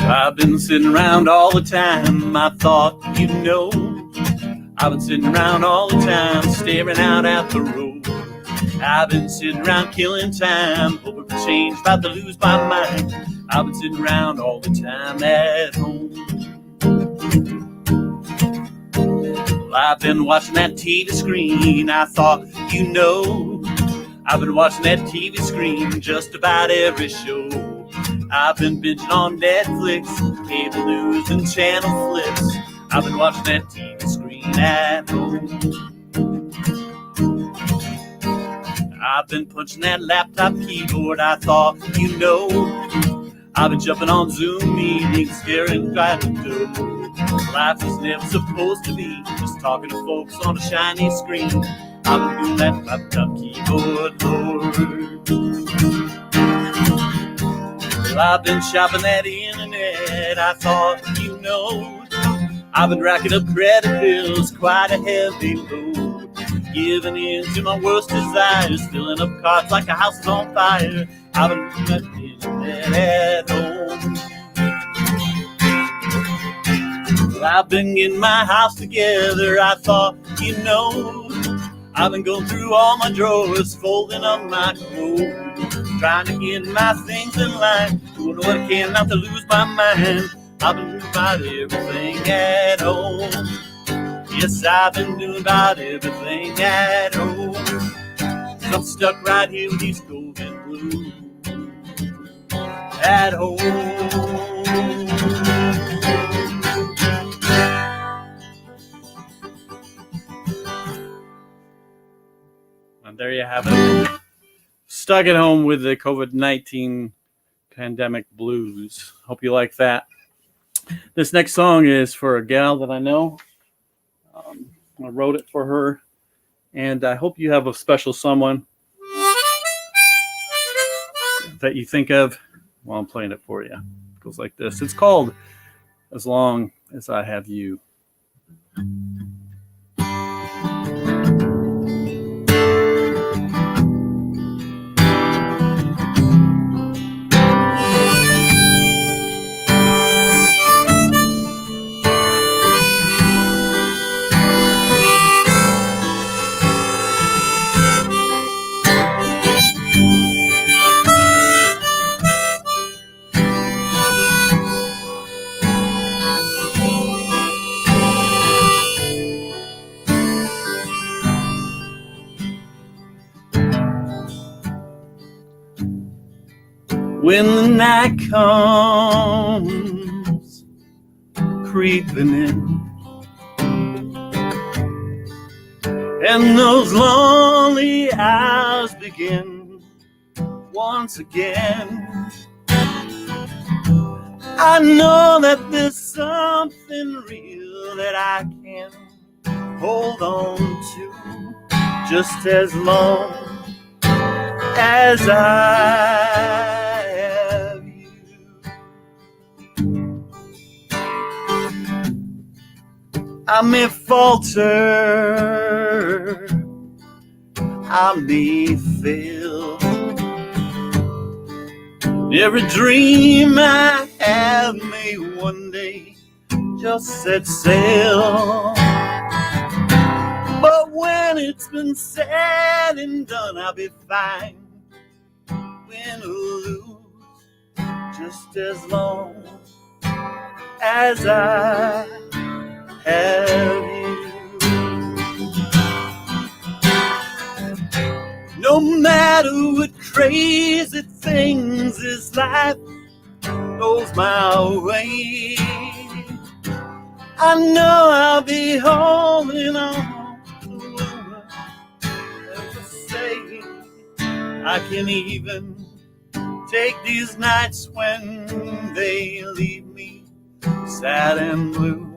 I've been sitting around all the time. I thought you'd know. I've been sitting around all the time, staring out at the road. I've been sitting around killing time, hoping for change, about to lose my mind. I've been sitting around all the time at home. Well, I've been watching that TV screen. I thought you know. I've been watching that TV screen just about every show. I've been binging on Netflix, cable news and channel flips. I've been watching that TV screen at home. I've been punching that laptop keyboard, I thought, you know. I've been jumping on Zoom meetings, staring right at the door. Life was never supposed to be just talking to folks on a shiny screen. I've been doing that laptop keyboard, Lord. Well, I've been shopping that internet, I thought, you know. I've been racking up credit bills, quite a heavy load. Giving in to my worst desires, filling up carts like a house is on fire. I've been doing that internet at home. Well, I've been getting my house together, I thought, you know. I've been going through all my drawers, folding up my clothes, trying to get my things in line, doing what I can not to lose my mind. I've been doing about everything at home. Yes, I've been doing about everything at home. I'm stuck right here with these golden blues at home. And there you have it. Stuck at home with the COVID-19 pandemic blues. Hope you like that. This next song is for a gal that I know. I wrote it for her, and I hope you have a special someone that you think of while I'm playing it for you. It goes like this. It's called As Long As I Have You. When the night comes creeping in, and those lonely hours begin once again, I know that there's something real that I can hold on to, just as long as I I may falter, I may fail. Every dream I have may one day just set sail. But when it's been said and done, I'll be fine. Win or lose, just as long as I have you. No matter what crazy things this life throws my way, I know I'll be holding on to love. As I say, I can even take these nights when they leave me sad and blue,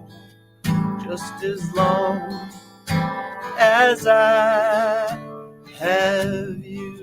just as long as I have you.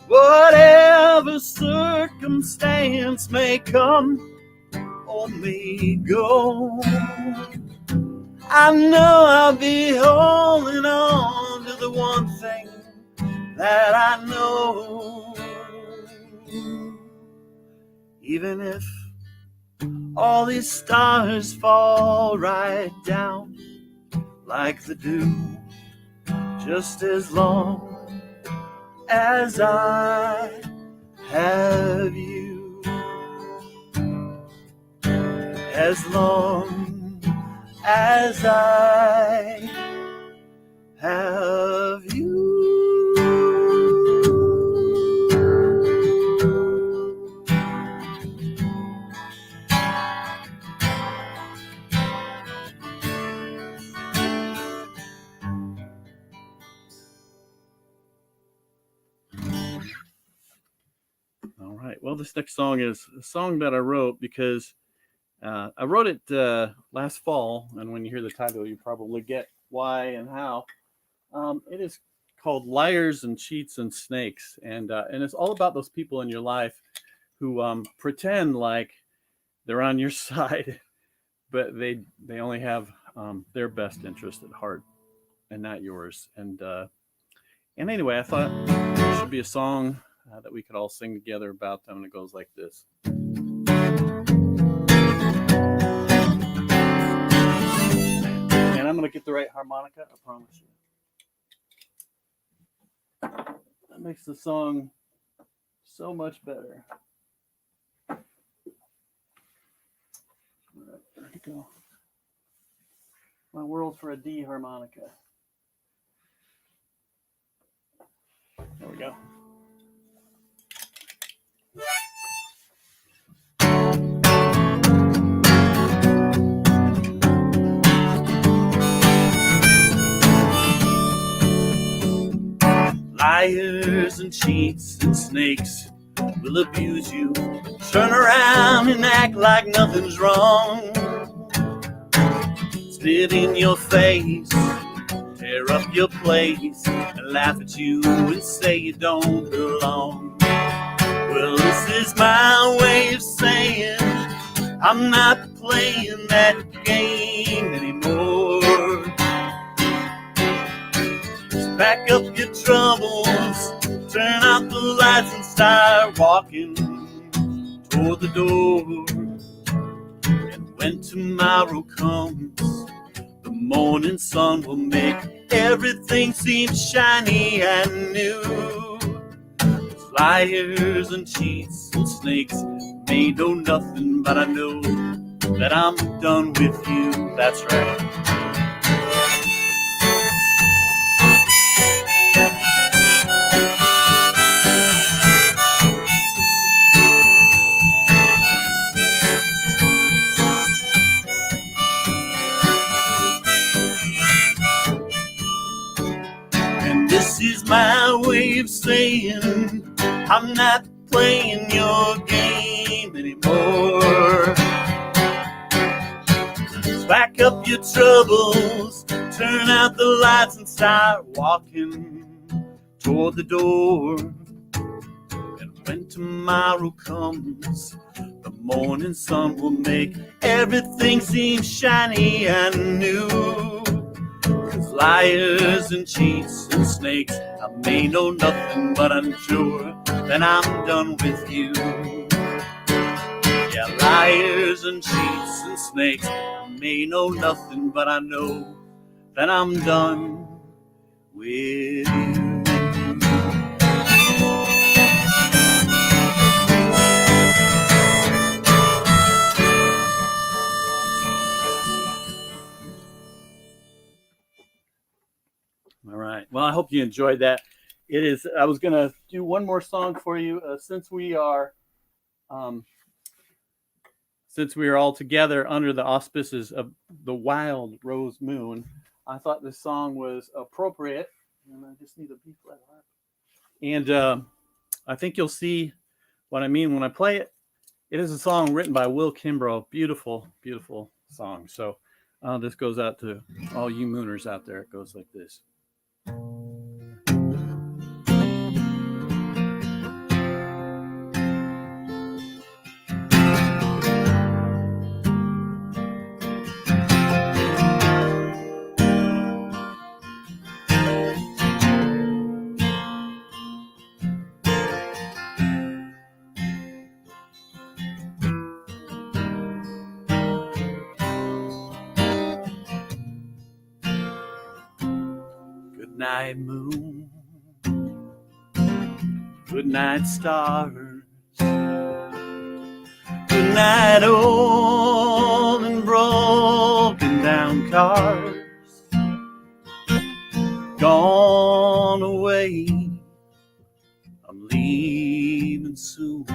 Whatever circumstance may come or may go, I know I'll be holding on to the one thing that I know. Even if all these stars fall right down like the dew, just as long as I have you, as long as I have you. All right. Well, this next song is a song that I wrote because I wrote it last fall, and when you hear the title, you probably get why and how. It is called "Liars and Cheats and Snakes," and it's all about those people in your life who pretend like they're on your side, but they only have their best interest at heart and not yours. And anyway, I thought it should be a song that we could all sing together about them, and it goes like this. And I'm going to get the right harmonica, I promise you. That makes the song so much better. All right, there we go. My world for a D harmonica. There we go. Liars and cheats and snakes will abuse you, turn around and act like nothing's wrong, spit in your face, tear up your place, and laugh at you and say you don't belong. Well, this is my way of saying I'm not playing that game anymore. Pack up your troubles, turn out the lights and start walking toward the door. And when tomorrow comes, the morning sun will make everything seem shiny and new. Liars and cheats and snakes may know nothing, but I know that I'm done with you. That's right. This is my way of saying I'm not playing your game anymore. Pack up your troubles, turn out the lights and start walking toward the door. And when tomorrow comes, the morning sun will make everything seem shiny and new. Liars and cheats and snakes, I may know nothing, but I'm sure that I'm done with you. Yeah, liars and cheats and snakes, I may know nothing, but I know that I'm done with you. All right. Well, I hope you enjoyed that. It is. I was going to do one more song for you since we are all together under the auspices of the Wild Rose Moon. I thought this song was appropriate, and I just need a B flat harp. And I think you'll see what I mean when I play it. It is a song written by Will Kimbrough. Beautiful, beautiful song. So this goes out to all you mooners out there. It goes like this. Good night, moon. Good night, stars. Good night, old and broken down cars. Gone away, I'm leaving soon.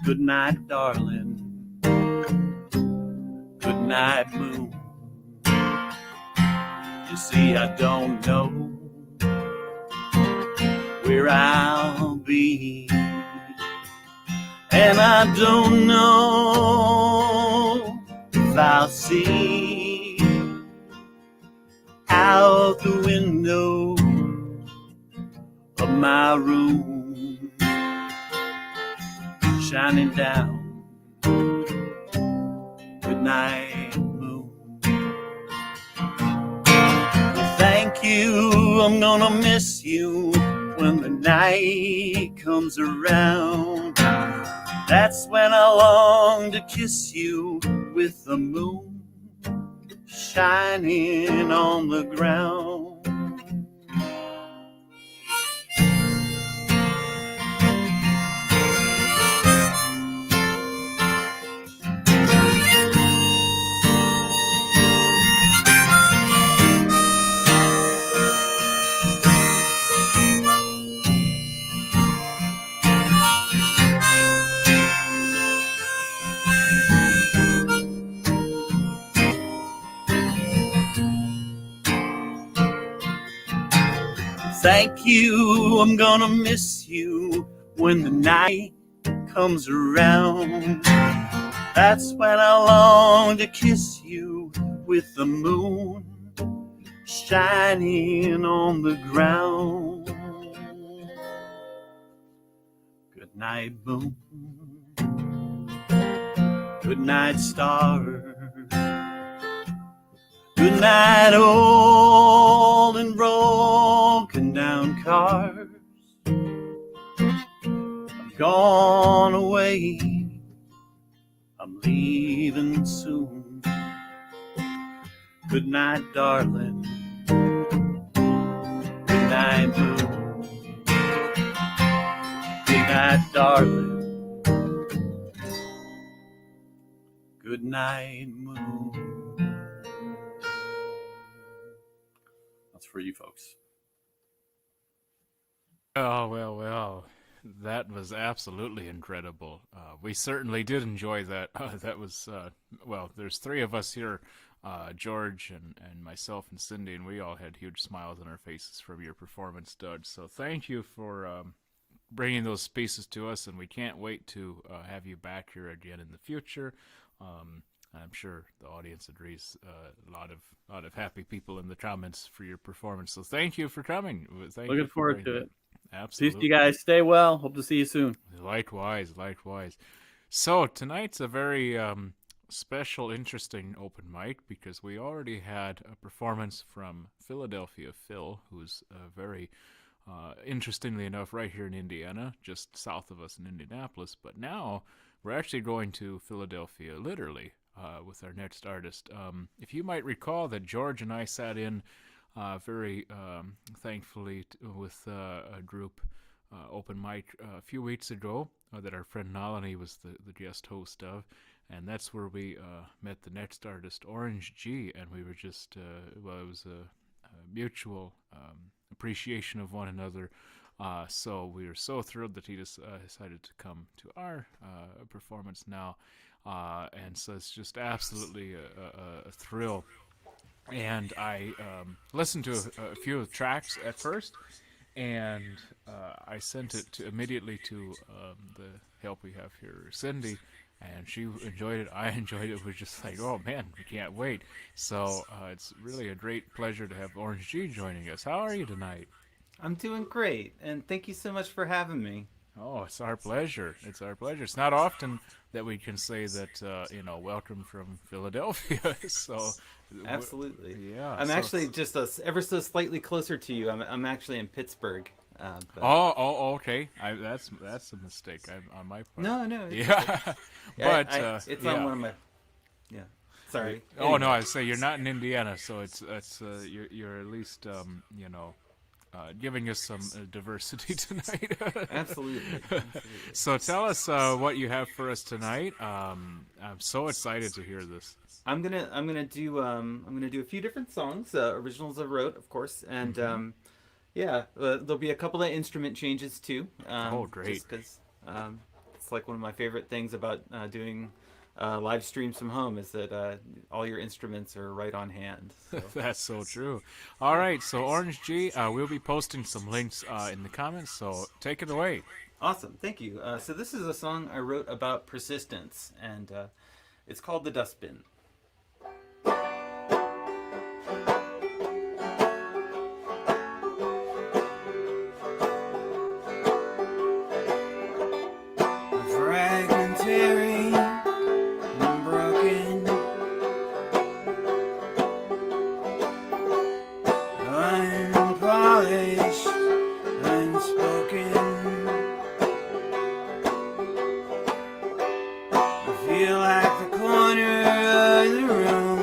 Good night, darling. Good night, moon. You see, I don't know where I'll be, and I don't know if I'll see out the window of my room, shining down. Good night, moon. Thank you, I'm gonna miss you when the night comes around. That's when I long to kiss you with the moon shining on the ground. Thank you, I'm gonna miss you when the night comes around. That's when I long to kiss you with the moon shining on the ground. Good night, moon. Good night, stars. Good night, old and broken down cars. I'm gone away, I'm leaving soon. Good night, darling. Good night, moon. Good night, darling. Good night, moon. For you folks. Oh, well. That was absolutely incredible. We certainly did enjoy that. That was, there's three of us here, George and myself and Cindy, and we all had huge smiles on our faces from your performance, Doug. So thank you for bringing those spaces to us, and we can't wait to have you back here again in the future. I'm sure the audience agrees. A lot of happy people in the comments for your performance. So thank you for coming. Looking forward to it. Absolutely. Peace, you guys. Stay well. Hope to see you soon. Likewise. So tonight's a very special, interesting open mic because we already had a performance from Philadelphia Phil, who's very interestingly enough right here in Indiana, just south of us in Indianapolis. But now we're actually going to Philadelphia, literally. With our next artist. If you might recall that George and I sat in very thankfully with a group open mic a few weeks ago that our friend Nalini was the guest host of, and that's where we met the next artist, Orange G, and we were just, it was a mutual appreciation of one another. So we were so thrilled that he decided to come to our performance now. And so it's just absolutely a thrill. And I listened to a few of the tracks at first, and I sent it immediately to the help we have here, Cindy, and she enjoyed it. I enjoyed it. It was just like, oh man, we can't wait. So it's really a great pleasure to have Orange G joining us. How are you tonight? I'm doing great, and thank you so much for having me. Oh, it's our pleasure. It's our pleasure. It's not often that we can say that, welcome from Philadelphia. So, absolutely, yeah. I'm actually just ever so slightly closer to you. I'm actually in Pittsburgh. Okay. That's a mistake on my part. No. Yeah, but it's on one of my. Yeah. Sorry. Oh no, I say you're not in Indiana, so it's you're at least giving us some diversity tonight. Absolutely. So tell us what you have for us tonight. I'm so excited to hear this. I'm gonna do a few different songs, originals I wrote, of course, and there'll be a couple of instrument changes too. Oh, great! Just because it's like one of my favorite things about doing live streams from home is that all your instruments are right on hand. So. That's so true. All right, so Orange G, we'll be posting some links in the comments, so take it away. Awesome, thank you. So this is a song I wrote about persistence, and it's called The Dustbin. Fragmentary and broken, unpolished, unspoken. I feel like the corner of the room.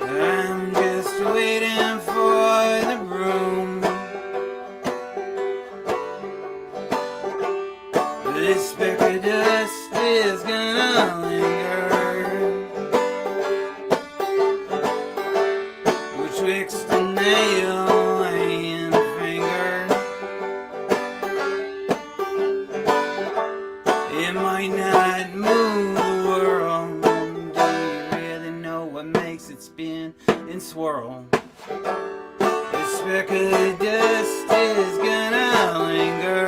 I'm just waiting for the broom. This speck of dust is gonna linger betwixt a nail and a finger. It might not move the world. Do you really know what makes it spin and swirl? This speck of dust is gonna linger.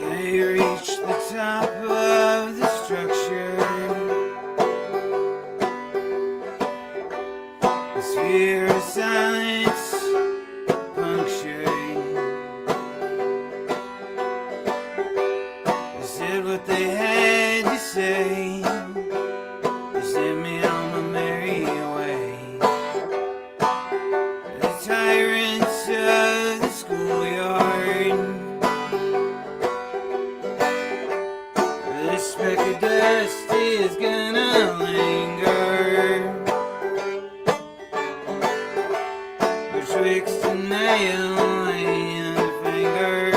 They reach the top of the structure. A sphere of silence puncturing. They said what they had to say. They sent me on my merry way. The tyrants of the schoolyard. This speck of dust is gonna linger betwixt a nail and a finger.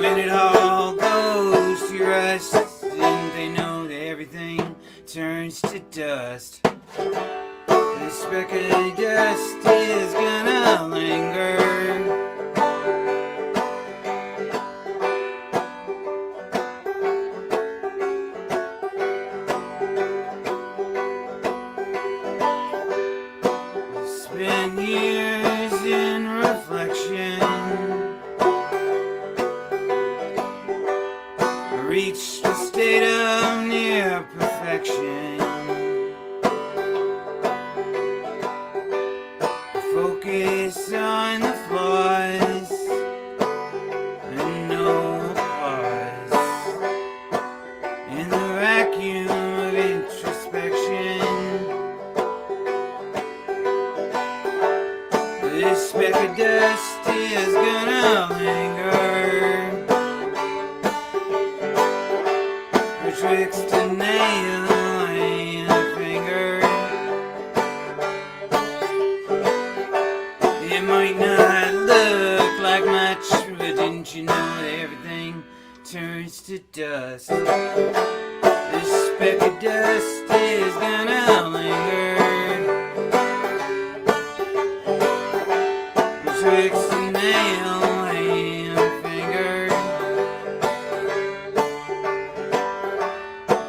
When it all goes to rust, then they know that everything turns to dust. This speck of dust is gonna linger. Spent years in reflection, reached a state of near perfection. Focus on the flaws and no applause. In the vacuum of introspection, this speck of dust is gonna linger betwixt a nail and a finger. It might not look like much, but didn't you know that everything turns to dust? This speck of dust is gonna linger betwixt a nail and a finger.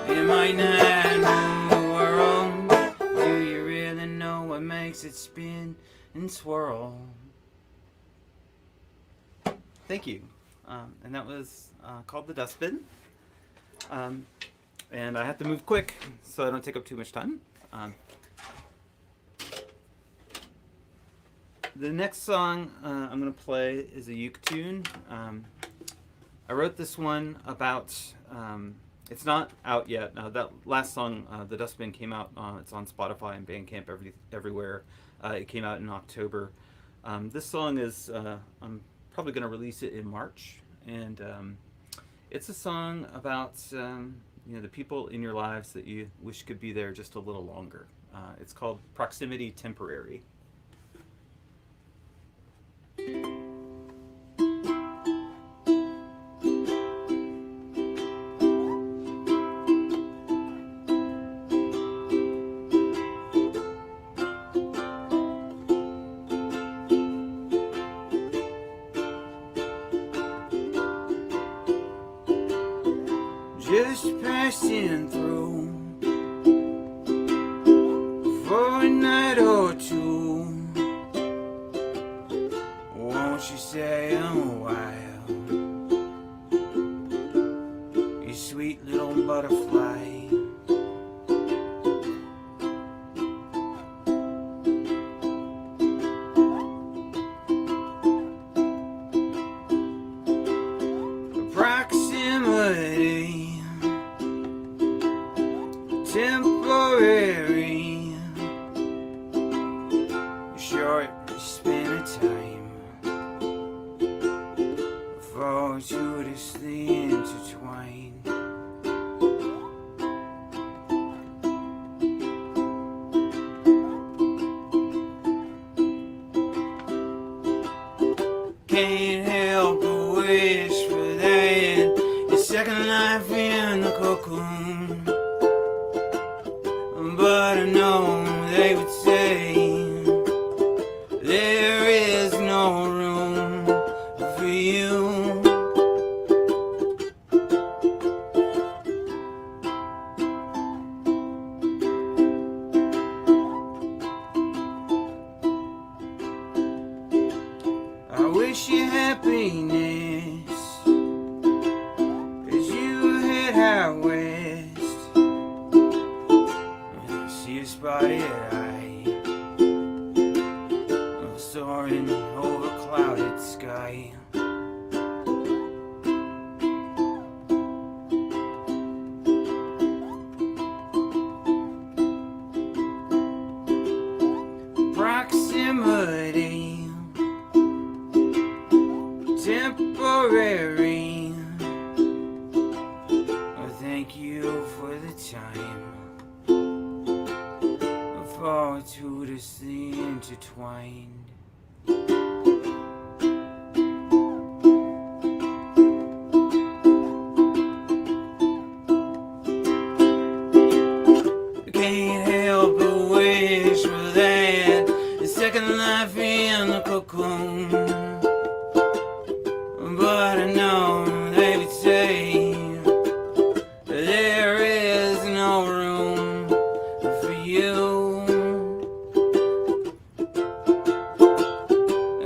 It might not move the world. Do you really know what makes it spin and swirl? Thank you. And that was called The Dustbin. And I have to move quick so I don't take up too much time. The next song I'm going to play is a uke tune. I wrote this one about, it's not out yet. That last song, The Dustbin, came out, it's on Spotify and Bandcamp everywhere. It came out in October. This song is, I'm probably going to release it in March. And it's a song about, the people in your lives that you wish could be there just a little longer. It's called Proximity Temporary. Just passing through for a night or two. Won't you stay a while? You sweet little butterfly. Proximity temporary, short span of time, fortuitously intertwined. Can't help but wish for that, a second life in the cocoon. But I know they would say there is no room for you. I wish you happiness as you head out west. See a spotted eye soaring over clouded sky. Proximity temporary. Oh, thank you for the time, fortuitously intertwined. I can't help but wish for that, a second life in the cocoon. But I know they would say there is no room for you.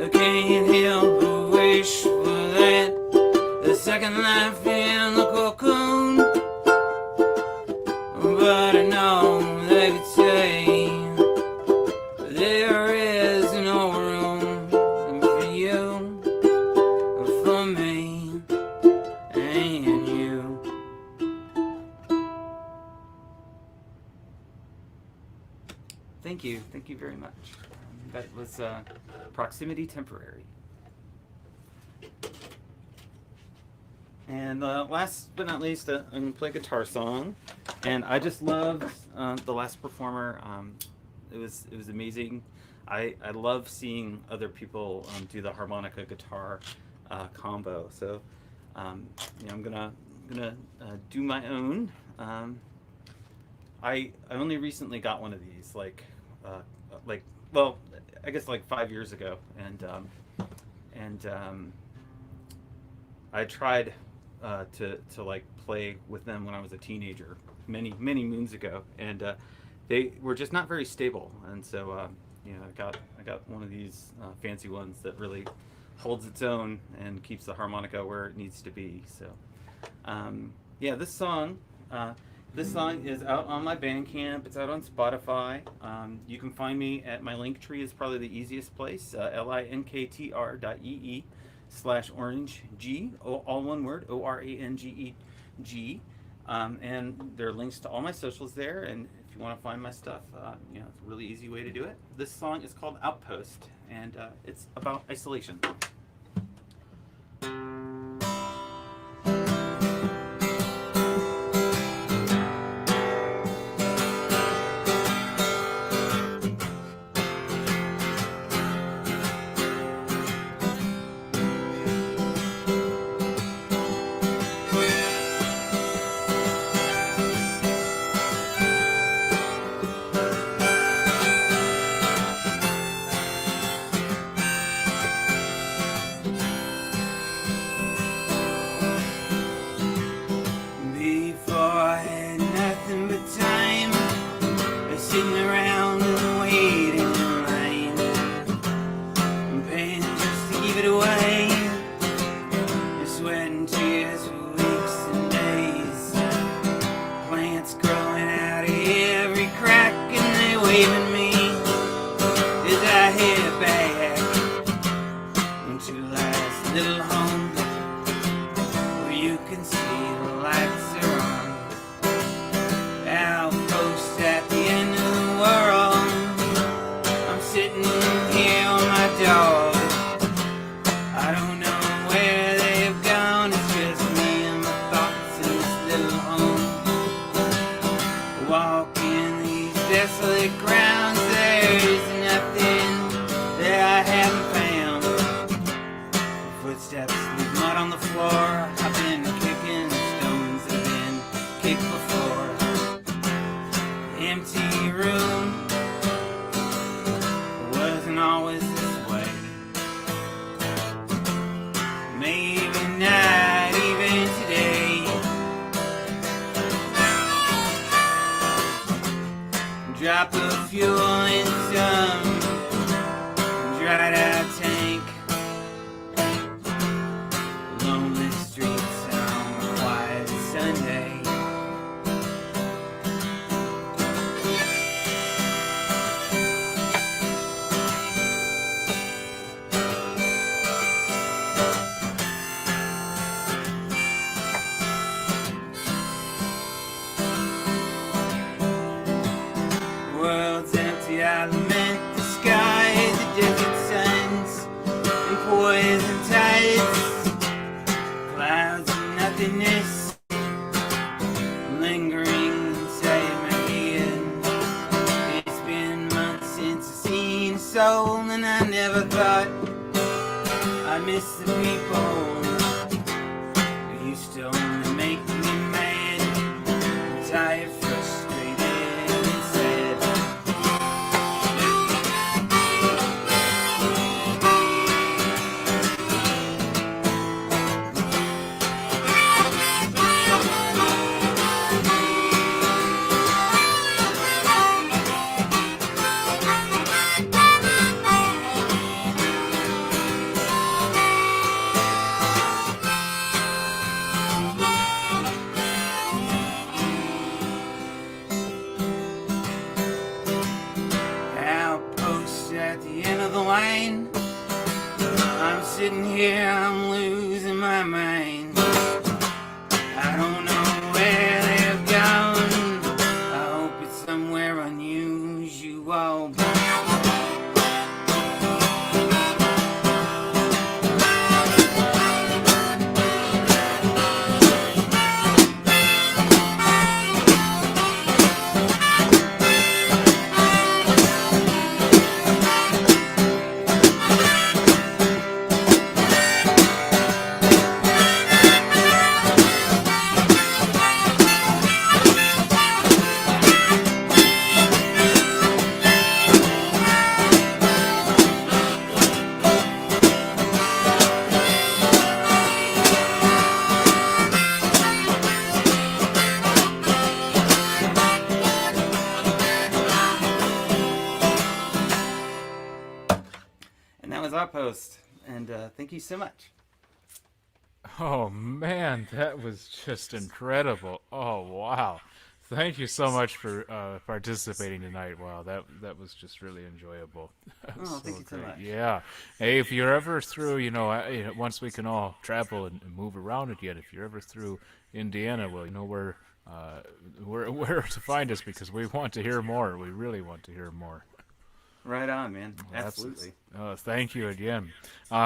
I can't help but wish for that, the second life in the cocoon. But I know they would say there is no room for you, for me and you. Thank you very much. That was Proximity Temporary. And last but not least, I'm going to play a guitar song. And I just loved the last performer. It was amazing. I love seeing other people do the harmonica guitar combo. So I'm gonna do my own. I only recently got one of these, well, I guess like 5 years ago, and I tried to like play with them when I was a teenager, many moons ago, and they were just not very stable, and so I got one of these fancy ones that really holds its own and keeps the harmonica where it needs to be. So yeah, this song This song is out on my Bandcamp. It's out on Spotify. You can find me at my link tree is probably the easiest place. linktr.ee/orangeg, all one word, ORANGEG. And there are links to all my socials there. And if you want to find my stuff, it's a really easy way to do it. This song is called Outpost, and it's about isolation. Drop of fuel in some dried out tank. Lonely streets on a quiet Sunday. World's empty, I lament the skies, the desert suns, and poison tides. Clouds of nothingness, lingering inside my head. It's been months since I've seen a soul, and I never thought I'd miss the people who used to only make me mad. I'm tired, frustrated, and sad. Outpost at the end of the line. I'm sitting here, I'm losing my mind. I don't know where they've gone. I hope it's somewhere unusual. And that was Outpost. And thank you so much. Oh man, that was just incredible. Oh wow. thank you so much for participating tonight. Wow, that was just really enjoyable. Oh, thank you so much. Yeah. Hey, if you're ever through, once we can all travel and move around again, if you're ever through Indiana, well, you know where to find us because we want to hear more. We really want to hear more. Right on, man. Absolutely. Thank you again.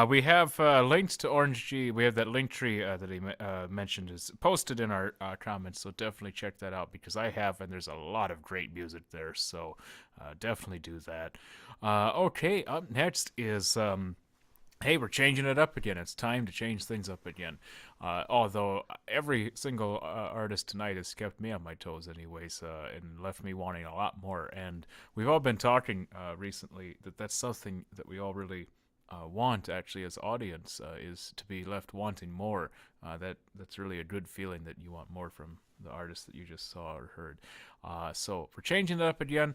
We have links to Orange G. We have that link tree that he mentioned is posted in our comments, so definitely check that out because I have, and there's a lot of great music there, so definitely do that. Okay, up next is... hey, we're changing it up again. It's time to change things up again. Although every single artist tonight has kept me on my toes anyways and left me wanting a lot more. And we've all been talking recently that that's something that we all really want actually as audience is to be left wanting more. That's really a good feeling that you want more from the artist that you just saw or heard. So we're changing it up again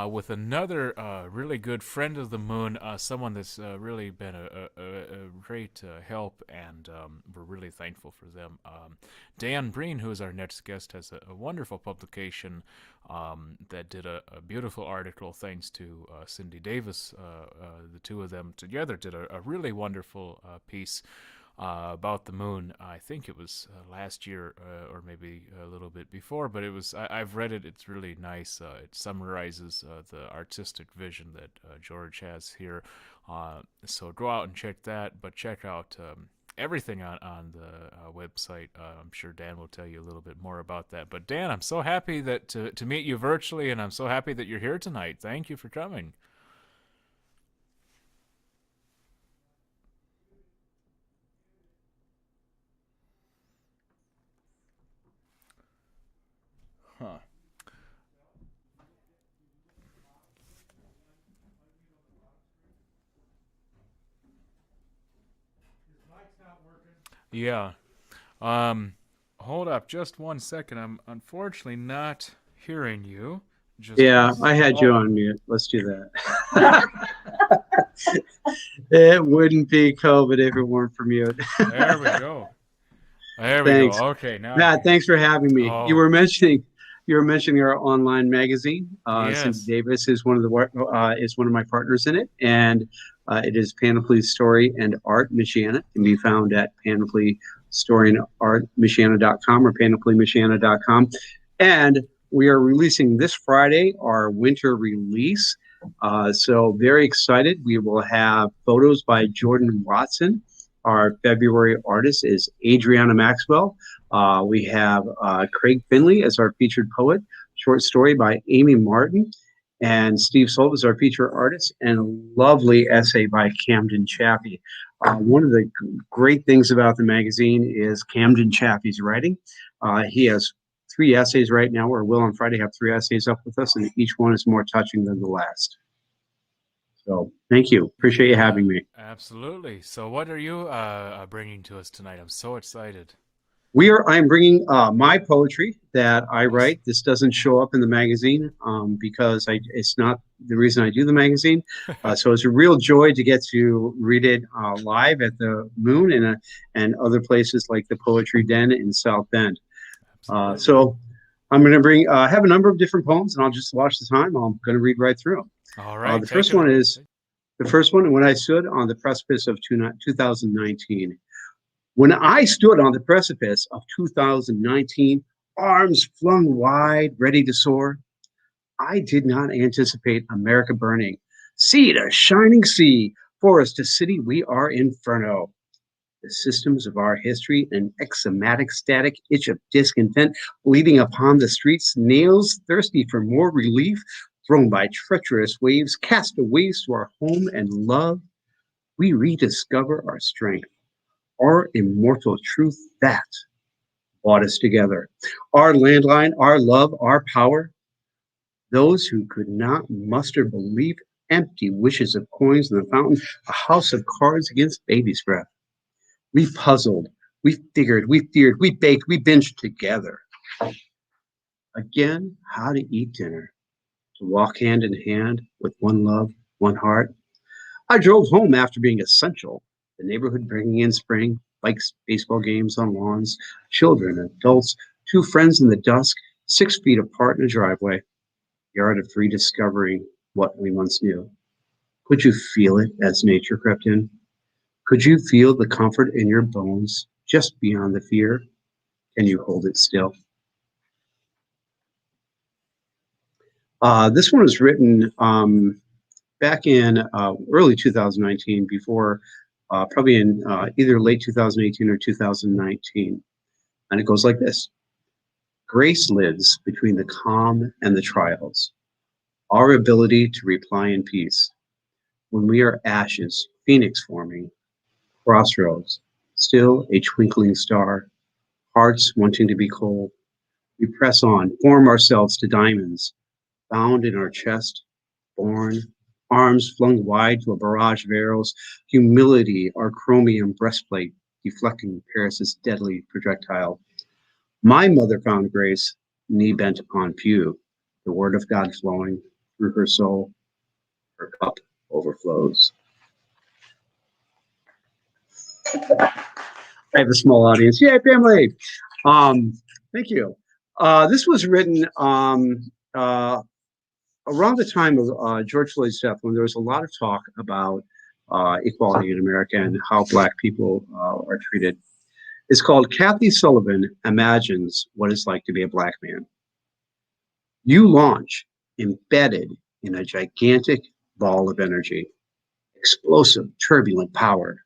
with another really good friend of the moon, someone that's really been a great help, and we're really thankful for them. Dan Breen, who is our next guest, has a wonderful publication that did a beautiful article thanks to Cindy Davis. The two of them together did a really wonderful piece about the moon. I think it was last year or maybe a little bit before, but it was. I've read it. It's really nice. It summarizes the artistic vision that George has here. So go out and check that, but check out everything on the website. I'm sure Dan will tell you a little bit more about that. But Dan, I'm so happy that to meet you virtually, and I'm so happy that you're here tonight. Thank you for coming. Huh. Yeah. Hold up just one second. I'm unfortunately not hearing you. Yeah, I had you on mute. Let's do that. It wouldn't be COVID if it weren't for mute. There we go. There we Thanks. go. Okay, now. Matt, thanks for having me. Oh. You were mentioning our online magazine. Yes. Cindy Davis is one of my partners in it, and it is Panoply Story and Art Michiana. It can be found at panoplystoryartmichiana.com or panoplymichiana.com. And we are releasing this Friday our winter release. So very excited. We will have photos by Jordan Watson. Our February artist is Adriana Maxwell. We have Craig Finley as our featured poet, short story by Amy Martin, and Steve Solt is our featured artist, and a lovely essay by Camden Chaffee. One of the great things about the magazine is Camden Chaffee's writing. He has 3 essays right now, or will on Friday have 3 essays up with us, and each one is more touching than the last. So thank you. Appreciate you having me. Absolutely. So what are you bringing to us tonight? I'm so excited. I'm bringing my poetry that I write. This doesn't show up in the magazine because it's not the reason I do the magazine. So it's a real joy to get to read it live at the Moon and other places like the Poetry Den in South Bend. So I'm going to bring have a number of different poems, and I'll just watch the time. I'm going to read right through them. All right. The first one, when I stood on the precipice of 2019. When I stood on the precipice of 2019, arms flung wide, ready to soar, I did not anticipate America burning. Sea to shining sea, forest to city, we are inferno. The systems of our history, an exomatic static itch of discontent, bleeding upon the streets, nails thirsty for more relief, thrown by treacherous waves, cast away to our home and love, we rediscover our strength. Our immortal truth that brought us together. Our landline, our love, our power. Those who could not muster belief, empty wishes of coins in the fountain, a house of cards against baby's breath. We puzzled, we figured, we feared, we baked, we binged together. Again, how to eat dinner, to walk hand in hand with one love, one heart. I drove home after being essential. The neighborhood bringing in spring, bikes, baseball games on lawns, children, adults, 2 friends in the dusk, 6 feet apart in a driveway, the art of rediscovering what we once knew. Could you feel it as nature crept in? Could you feel the comfort in your bones just beyond the fear? Can you hold it still? This one was written back in early 2019, before probably in either late 2018 or 2019. And it goes like this. Grace lives between the calm and the trials. Our ability to reply in peace. When we are ashes, phoenix forming, crossroads, still a twinkling star, hearts wanting to be cold. We press on, form ourselves to diamonds, bound in our chest, born, arms flung wide to a barrage of arrows, humility, our chromium breastplate, deflecting Paris's deadly projectile. My mother found grace, knee bent upon pew, the word of God flowing through her soul. Her cup overflows. I have a small audience. Yay, family! Thank you. This was written around the time of George Floyd's death, when there was a lot of talk about equality in America and how Black people are treated. It's called Kathy Sullivan Imagines What It's Like to Be a Black Man. You launch embedded in a gigantic ball of energy, explosive, turbulent power.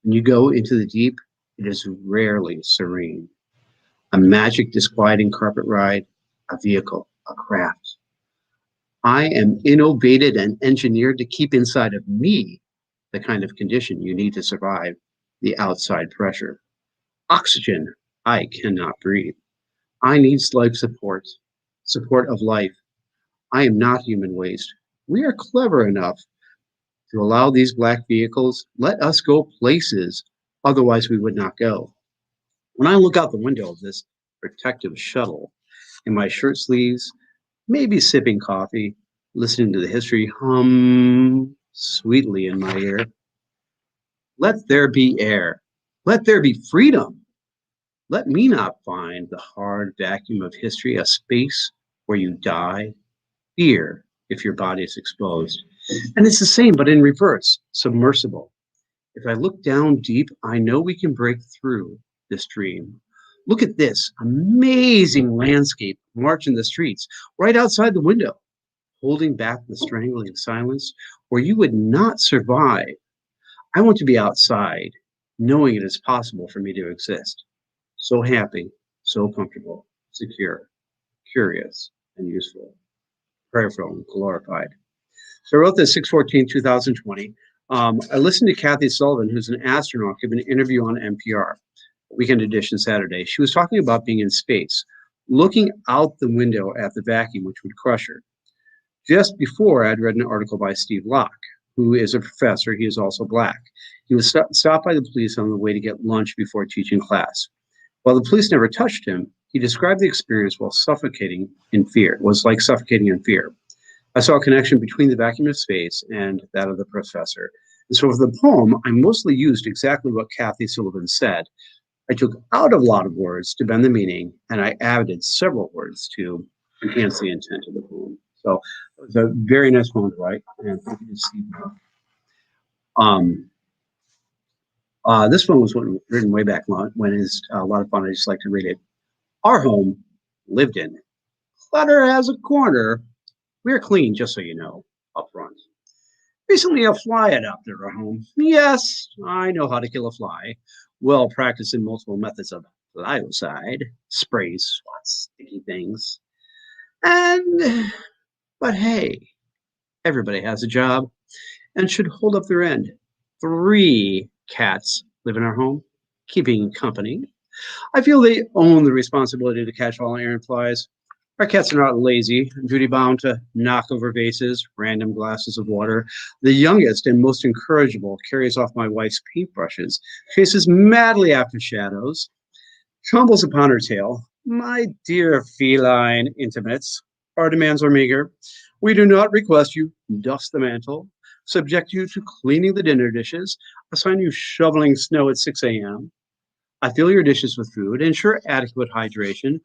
When you go into the deep, it is rarely serene. A magic, disquieting carpet ride, a vehicle, a craft. I am innovated and engineered to keep inside of me the kind of condition you need to survive the outside pressure. Oxygen, I cannot breathe. I need life support, support of life. I am not human waste. We are clever enough to allow these Black vehicles, let us go places otherwise we would not go. When I look out the window of this protective shuttle in my shirt sleeves, maybe sipping coffee, listening to the history hum sweetly in my ear. Let there be air. Let there be freedom. Let me not find the hard vacuum of history a space where you die. Fear if your body is exposed. And it's the same, but in reverse, submersible. If I look down deep, I know we can break through this dream. Look at this amazing landscape marching the streets right outside the window, holding back the strangling silence where you would not survive. I want to be outside, knowing it is possible for me to exist. So happy, so comfortable, secure, curious, and useful. Prayerful and glorified. So I wrote this 6/14/2020. I listened to Kathy Sullivan, who's an astronaut, give an interview on NPR, Weekend Edition Saturday. She was talking about being in space, looking out the window at the vacuum, which would crush her. Just before, I'd read an article by Steve Locke, who is a professor. He is also Black. He was stopped by the police on the way to get lunch before teaching class. While the police never touched him, he described the experience while suffocating in fear. It was like suffocating in fear. I saw a connection between the vacuum of space and that of the professor. And so for the poem, I mostly used exactly what Kathy Sullivan said. I took out a lot of words to bend the meaning, and I added several words to enhance the intent of the poem. So it was a very nice poem to write, and thank you to Steve. This one was written way back when it's a lot of fun. I just like to read it. Our home, lived in. Clutter has a corner. We're clean, just so you know, up front. Recently, a fly adopted our home. Yes, I know how to kill a fly. Well practiced in multiple methods of flyocide, sprays, swats, sticky things. But hey, everybody has a job and should hold up their end. 3 cats live in our home, keeping company. I feel they own the responsibility to catch all errant flies. Our cats are not lazy, duty-bound to knock over vases, random glasses of water. The youngest and most incorrigible carries off my wife's paintbrushes, chases madly after shadows, tumbles upon her tail. My dear feline intimates, our demands are meager. We do not request you dust the mantle, subject you to cleaning the dinner dishes, assign you shoveling snow at 6 a.m. I fill your dishes with food, ensure adequate hydration.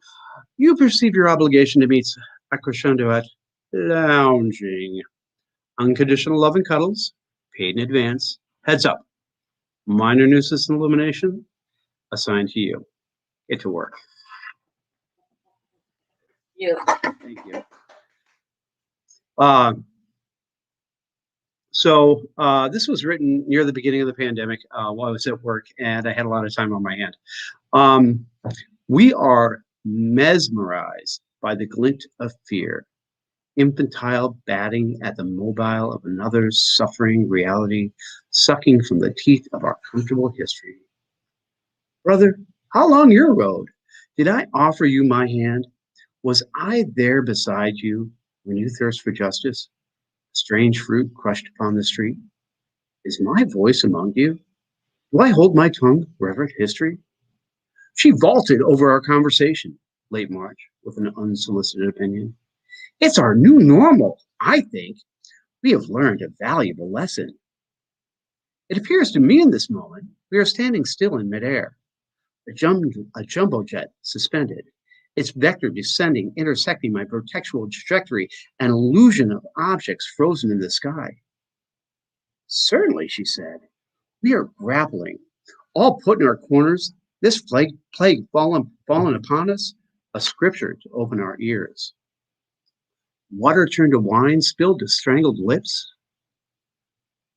You perceive your obligation to meet a crescendo at lounging. Unconditional love and cuddles, paid in advance. Heads up. Minor nuisance and illumination assigned to you. Get to work. Thank you. This was written near the beginning of the pandemic while I was at work, and I had a lot of time on my hand. We are mesmerized by the glint of fear, infantile batting at the mobile of another's suffering reality, sucking from the teeth of our comfortable history. Brother, how long your road? Did I offer you my hand? Was I there beside you when you thirst for justice? Strange fruit crushed upon the street? Is my voice among you? Do I hold my tongue, reverent history? She vaulted over our conversation, late March, with an unsolicited opinion. It's our new normal, I think. We have learned a valuable lesson. It appears to me in this moment we are standing still in midair, a jumbo jet suspended, its vector descending, intersecting my protectual trajectory, an illusion of objects frozen in the sky. Certainly, she said, we are grappling, all put in our corners, this plague fallen upon us, a scripture to open our ears. Water turned to wine, spilled to strangled lips.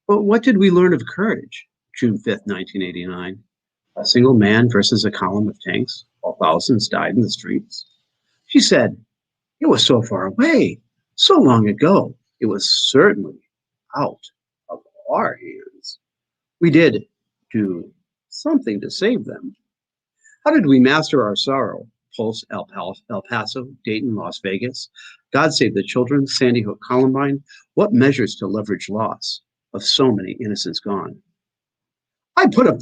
But what did we learn of courage? June 5th, 1989. A single man versus a column of tanks, while thousands died in the streets. She said, it was so far away, so long ago. It was certainly out of our hands. We did do something to save them. How did we master our sorrow? Pulse, El Paso, Dayton, Las Vegas. God Save the Children, Sandy Hook, Columbine. What measures to leverage loss of so many innocents gone? I put a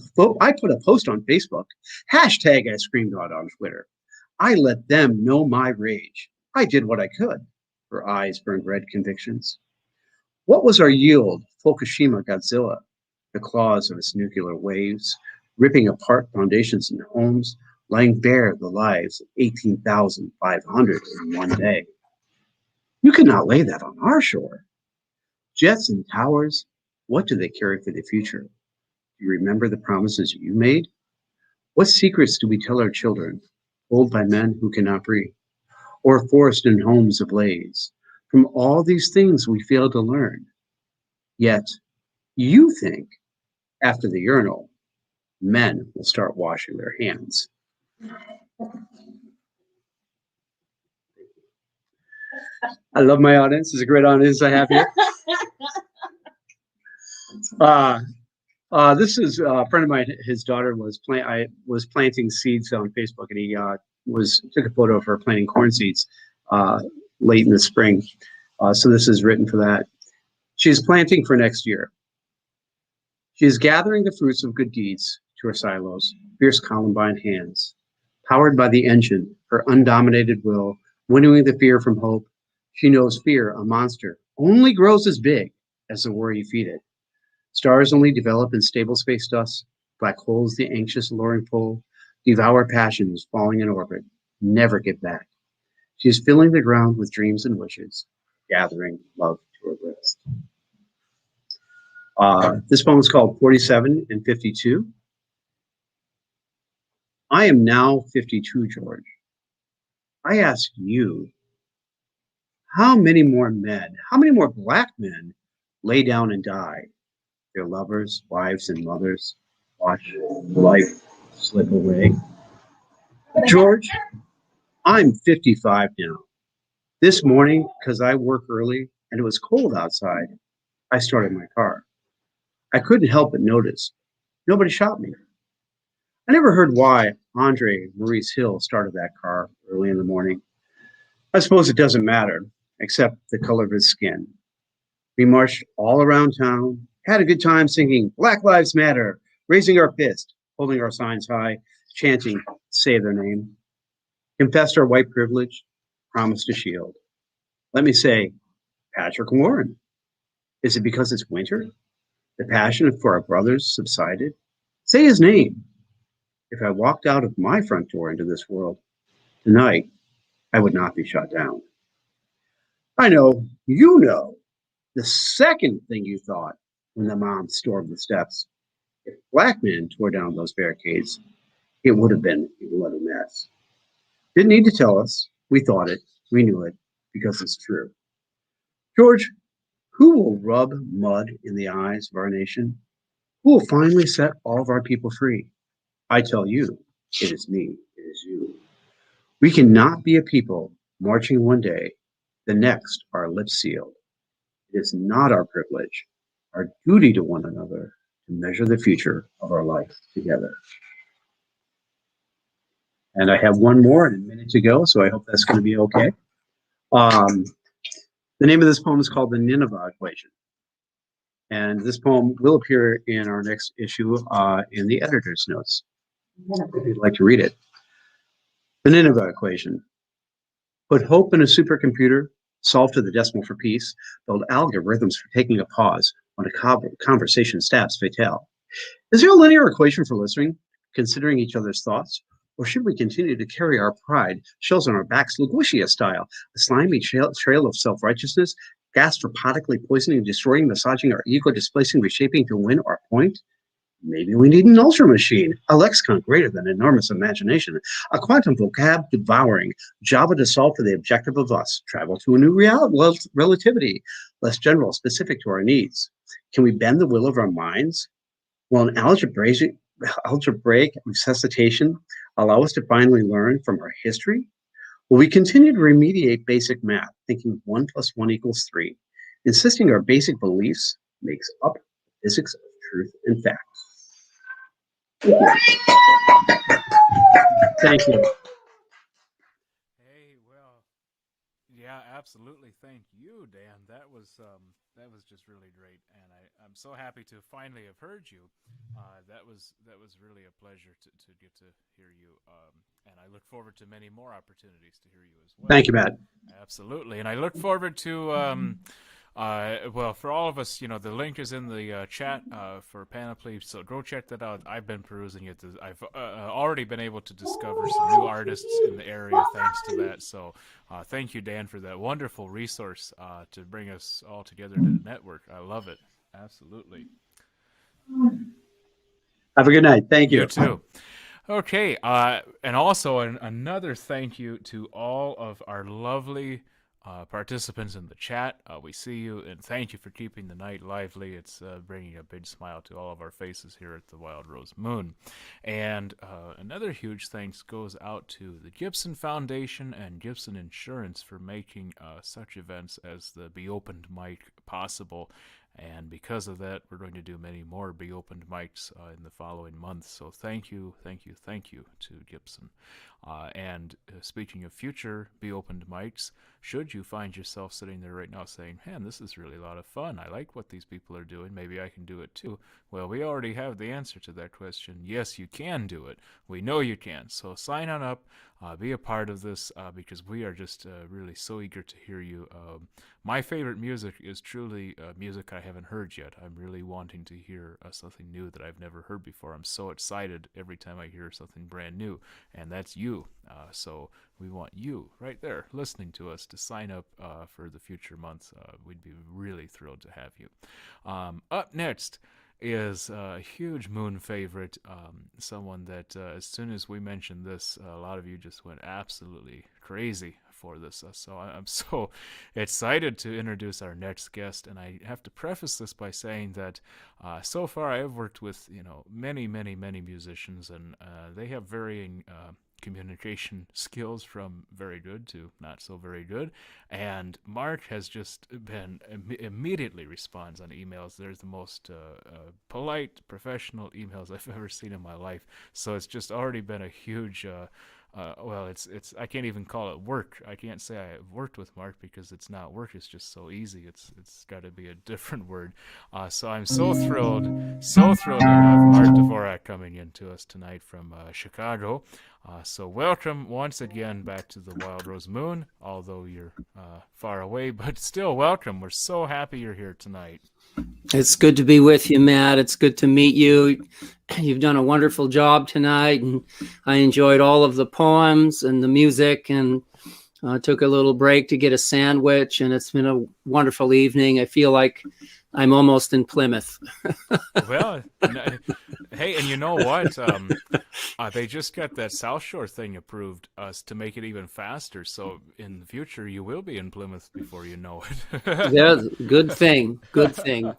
post on Facebook. Hashtag I screamed out on Twitter. I let them know my rage. I did what I could. Her eyes burned red convictions. What was our yield? Fukushima Godzilla. The claws of its nuclear waves, ripping apart foundations and homes, laying bare the lives of 18,500 in one day. You cannot lay that on our shore. Jets and towers, what do they carry for the future? Do you remember the promises you made? What secrets do we tell our children, told by men who cannot breathe, or forced in homes ablaze? From all these things we fail to learn. Yet, you think, after the urinal, men will start washing their hands. I love my audience. It's a great audience I have here. This is a friend of mine. His daughter was planting seeds on Facebook, and he took a photo of her planting corn seeds late in the spring. So this is written for that. She's planting for next year. She is gathering the fruits of good deeds to her silos, fierce Columbine hands, powered by the engine, her undominated will, winnowing the fear from hope. She knows fear, a monster, only grows as big as the worry you feed it. Stars only develop in stable space dust. Black holes, the anxious, luring pull, devour passions falling in orbit, never get back. She is filling the ground with dreams and wishes, gathering love to her breast. This poem is called 47 and 52. I am now 52, George. I ask you, how many more men, how many more Black men lay down and die? Their lovers, wives, and mothers watch life slip away. George, I'm 55 now. This morning, because I work early and it was cold outside, I started my car. I couldn't help but notice nobody shot me. I never heard why Andre Maurice Hill started that car early in the morning. I suppose it doesn't matter, except the color of his skin. We marched all around town, had a good time singing Black Lives Matter, raising our fist, holding our signs high, chanting, say their name. Confessed our white privilege, promised to shield. Let me say, Patrick Warren. Is it because it's winter? The passion for our brothers subsided? Say his name. if I walked out of my front door into this world tonight, I would not be shot down. I know you know the second thing you thought when the mom stormed the steps. If black men tore down those barricades, it would have been a bloody mess. Didn't need to tell us. We thought it. We knew it because it's true. George, who will rub mud in the eyes of our nation? Who will finally set all of our people free? I tell you, it is me. It is you. We cannot be a people marching one day, the next our lips sealed. It is not our privilege, our duty to one another to measure the future of our life together. And I have one more and a minute to go, so I hope that's going to be okay. The name of this poem is called The Nineveh Equation. And this poem will appear in our next issue in the editor's notes, if you'd like to read it. The Nineveh Equation. Put hope in a supercomputer, solve to the decimal for peace, build algorithms for taking a pause when a conversation stabs fatale. Is there a linear equation for listening, considering each other's thoughts? Or should we continue to carry our pride, shells on our backs, Linguistia style, a slimy trail of self-righteousness, gastropodically poisoning, destroying, massaging our ego, displacing, reshaping to win our point? Maybe we need an ultra machine, a lexicon greater than enormous imagination, a quantum vocab devouring, Java to solve for the objective of us, travel to a new relativity, less general, specific to our needs. Can we bend the will of our minds? Will an algebraic resuscitation allow us to finally learn from our history? Will we continue to remediate basic math, thinking 1 + 1 = 3, insisting our basic beliefs makes up the physics of truth and fact? Thank you. Hey, well, yeah, absolutely. Thank you, Dan. That was just really great, and I'm so happy to finally have heard you. That was really a pleasure to get to hear you, and I look forward to many more opportunities to hear you as well. Thank you, Matt. Absolutely, and I look forward to. Well, for all of us, the link is in the chat for Panoply, so go check that out. I've been perusing it. I've already been able to discover some new artists in the area thanks to that. So thank you, Dan, for that wonderful resource to bring us all together to the network. I love it. Absolutely. Have a good night. Thank you. You too. Okay, and also another thank you to all of our lovely participants in the chat. We see you, and thank you for keeping the night lively. It's bringing a big smile to all of our faces here at the Wild Rose Moon. And another huge thanks goes out to the Gibson Foundation and Gibson Insurance for making such events as the beyOpened mic possible. And because of that, we're going to do many more beyOpened mics in the following months. So thank you to Gibson. And speaking of future beyOpened mics, should you find yourself sitting there right now saying, man, this is really a lot of fun. I like what these people are doing. Maybe I can do it too. Well, we already have the answer to that question. Yes, you can do it. We know you can. So sign on up. Be a part of this because we are just really so eager to hear you. My favorite music is truly music I haven't heard yet. I'm really wanting to hear something new that I've never heard before. I'm so excited every time I hear something brand new, and that's you. So we want you right there listening to us to sign up for the future months. We'd be really thrilled to have you. Up next is a huge Moon favorite, someone that as soon as we mentioned this, a lot of you just went absolutely crazy for this. So I'm so excited to introduce our next guest, and I have to preface this by saying that so far I have worked with many musicians, and they have varying communication skills from very good to not so very good, and Mark has just been immediately responds on emails. There's the most polite, professional emails I've ever seen in my life, so it's just already been a huge well, it's I can't even call it work. I can't say I've worked with Mark because it's not work. It's just so easy. It's got to be a different word. So I'm so thrilled to have Mark Dvorak coming in to us tonight from Chicago. So welcome once again back to the Wild Rose Moon, although you're far away, but still welcome. We're so happy you're here tonight. It's good to be with you, Matt. It's good to meet you. you've done a wonderful job tonight, and I enjoyed all of the poems and the music, and took a little break to get a sandwich, and it's been a wonderful evening. I feel like I'm almost in Plymouth. Well, hey, and you know what? They just got that South Shore thing approved to make it even faster. So in the future, you will be in Plymouth before you know it. Yeah, good thing. Good thing.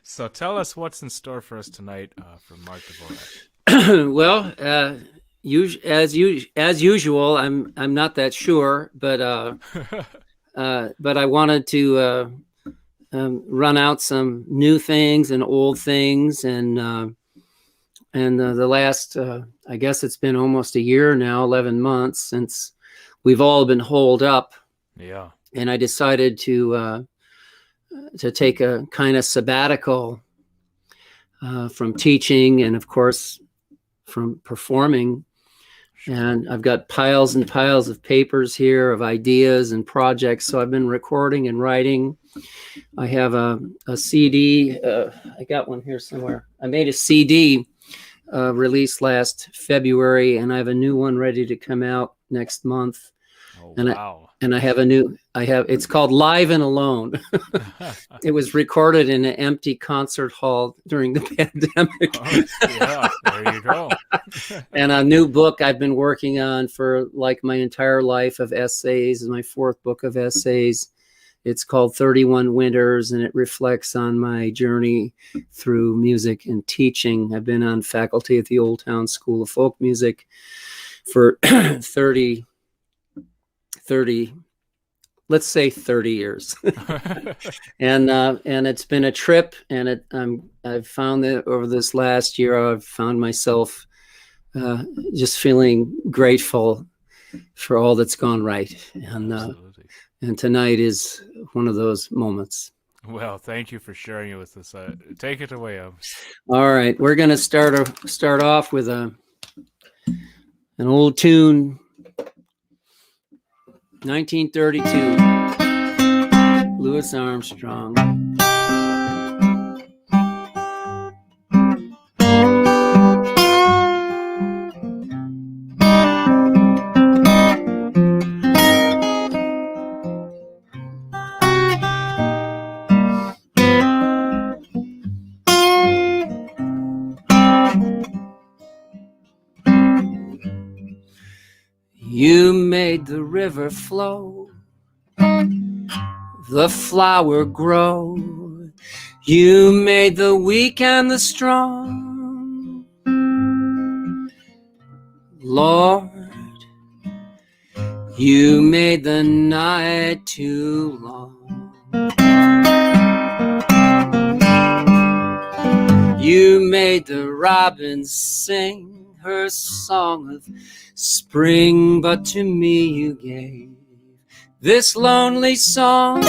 So tell us what's in store for us tonight from Mark Dvorak. Well, as usual, I'm not that sure, but I wanted to run out some new things and old things, and the last I guess it's been almost a year now, 11 months since we've all been holed up. Yeah. And I decided to take a kind of sabbatical from teaching and, of course, from performing. And I've got piles and piles of papers here of ideas and projects. So I've been recording and writing. I have a CD. I got one here somewhere. I made a CD released last February, and I have a new one ready to come out next month. Oh, and wow. It's called Live and Alone. It was recorded in an empty concert hall during the pandemic. Oh, yeah, there you go. And a new book I've been working on for like my entire life of essays, my fourth book of essays. It's called 31 Winters, and it reflects on my journey through music and teaching. I've been on faculty at the Old Town School of Folk Music for 30, let's say 30 years. And it's been a trip, and I've found that over this last year, I've found myself just feeling grateful for all that's gone right. And tonight is one of those moments. Well, thank you for sharing it with us. Take it away, All right, we're going to start off with an old tune, 1932, Louis Armstrong. You made the river flow, the flower grow. You made the weak and the strong. Lord, you made the night too long. You made the robins sing her song of spring, but to me you gave this lonely song.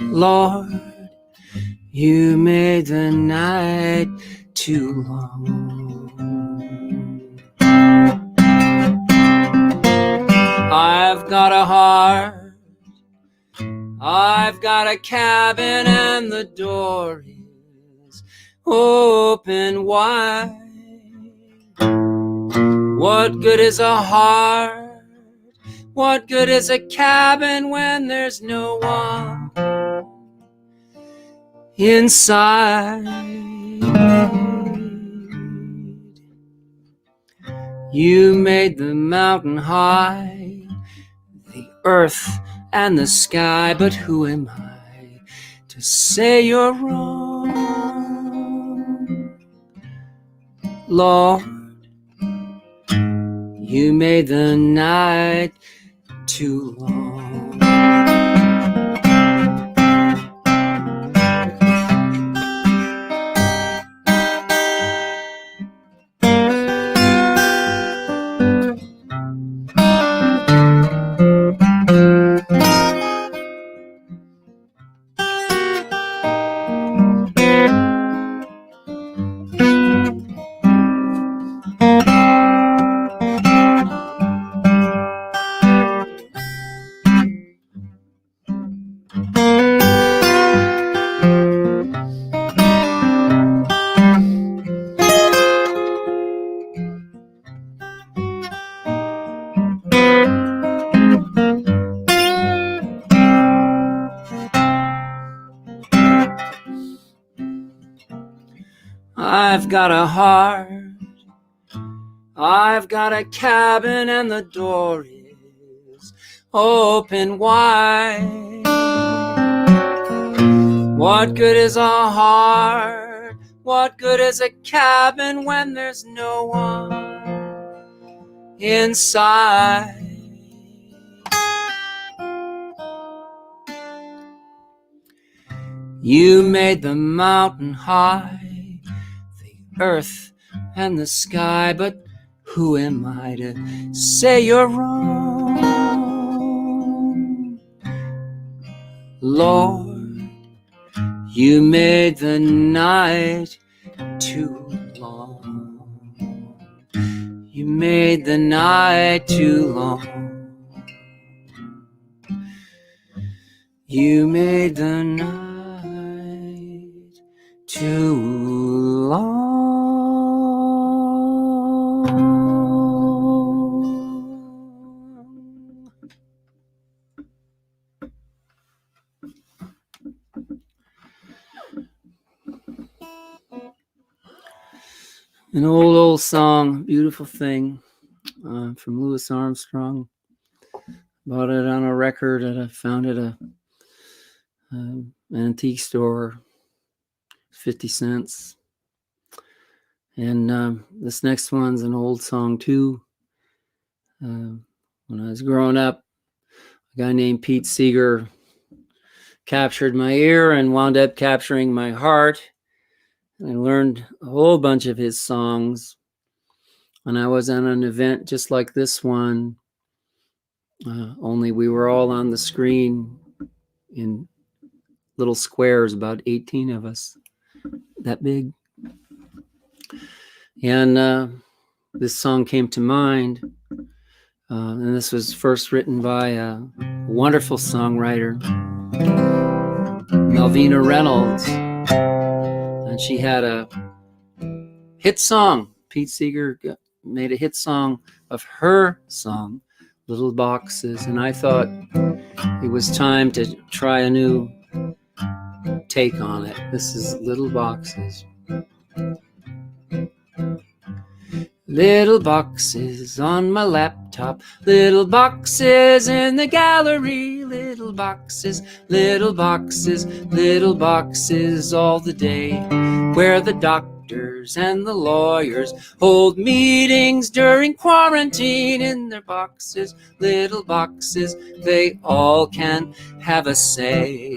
Lord, you made the night too long. I've got a heart, I've got a cabin, and the door is open wide. What good is a heart? What good is a cabin when there's no one inside? You made the mountain high, the earth and the sky, but who am I to say you're wrong? Lord, you made the night too long. I've got a heart, I've got a cabin, and the door is open wide. What good is a heart? What good is a cabin when there's no one inside? You made the mountain high, the earth and the sky, but who am I to say you're wrong? Lord, you made the night too long. You made the night too long. You made the night too long. An old song, beautiful thing, from Louis Armstrong. Bought it on a record and I found it at an antique store, 50 cents. And this next one's an old song too. When I was growing up, a guy named Pete Seeger captured my ear and wound up capturing my heart. I learned a whole bunch of his songs. And I was at an event just like this one, only we were all on the screen in little squares, about 18 of us, that big. And this song came to mind. And this was first written by a wonderful songwriter, Malvina Reynolds. And she had a hit song. Pete Seeger made a hit song of her song, Little Boxes. And I thought it was time to try a new take on it. This is Little Boxes. Little boxes on my laptop, little boxes in the gallery, little boxes, little boxes, little boxes all the day, where the doctors and the lawyers hold meetings during quarantine in their boxes, little boxes, they all can have a say.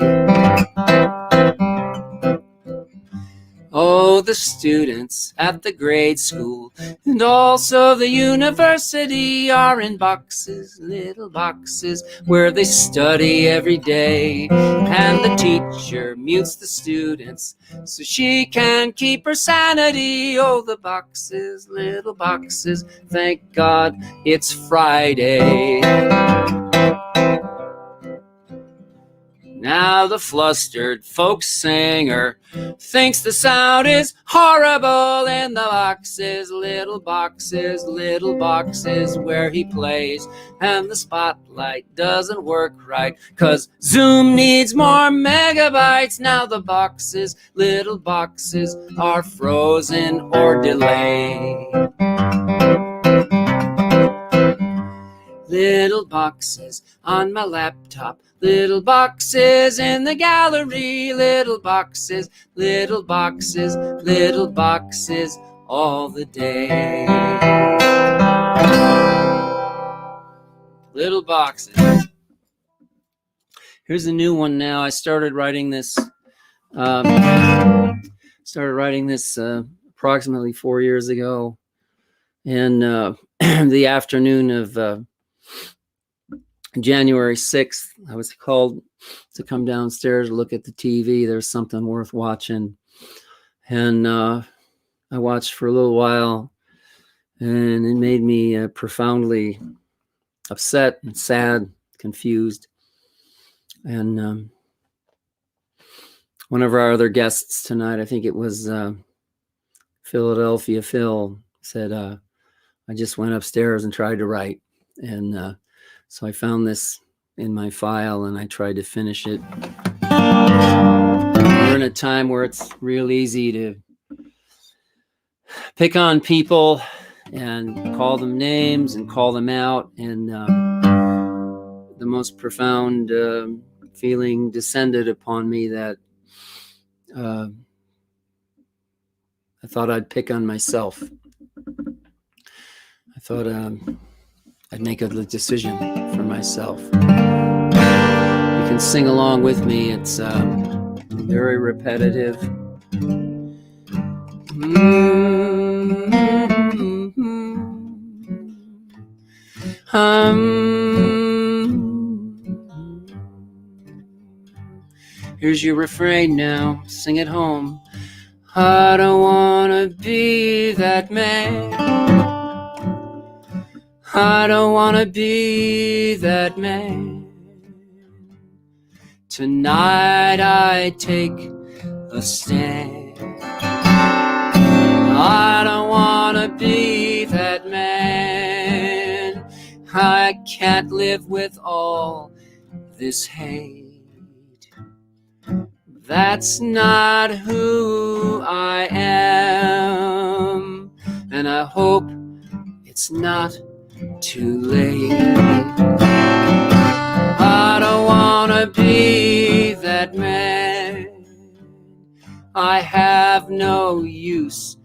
Oh, the students at the grade school and also the university are in boxes, little boxes, where they study every day. And the teacher mutes the students so she can keep her sanity. Oh, the boxes, little boxes, thank God it's Friday. Now the flustered folk singer thinks the sound is horrible in the boxes, little boxes where he plays. And the spotlight doesn't work right, 'cause Zoom needs more megabytes. Now the boxes, little boxes, are frozen or delayed. Little boxes on my laptop, little boxes in the gallery, little boxes, little boxes, little boxes all the day. Little boxes. Here's a new one now. I started writing this approximately 4 years ago. And the afternoon of January 6th, I was called to come downstairs to look at the TV. There's something worth watching. And I watched for a little while, and it made me profoundly upset and sad, confused. And one of our other guests tonight, I think it was Philadelphia Phil, said, I just went upstairs and tried to write. And so I found this in my file and I tried to finish it. We're in a time where it's real easy to pick on people and call them names and call them out. And the most profound feeling descended upon me that I thought I'd pick on myself. I thought I'd make a decision for myself. You can sing along with me. It's very repetitive. Here's your refrain now. Sing it home. I don't wanna be that man. I don't wanna be that man. Tonight I take a stand. I don't wanna be that man. I can't live with all this hate. That's not who I am, and I hope it's not too late. I don't wanna be that man. I have no use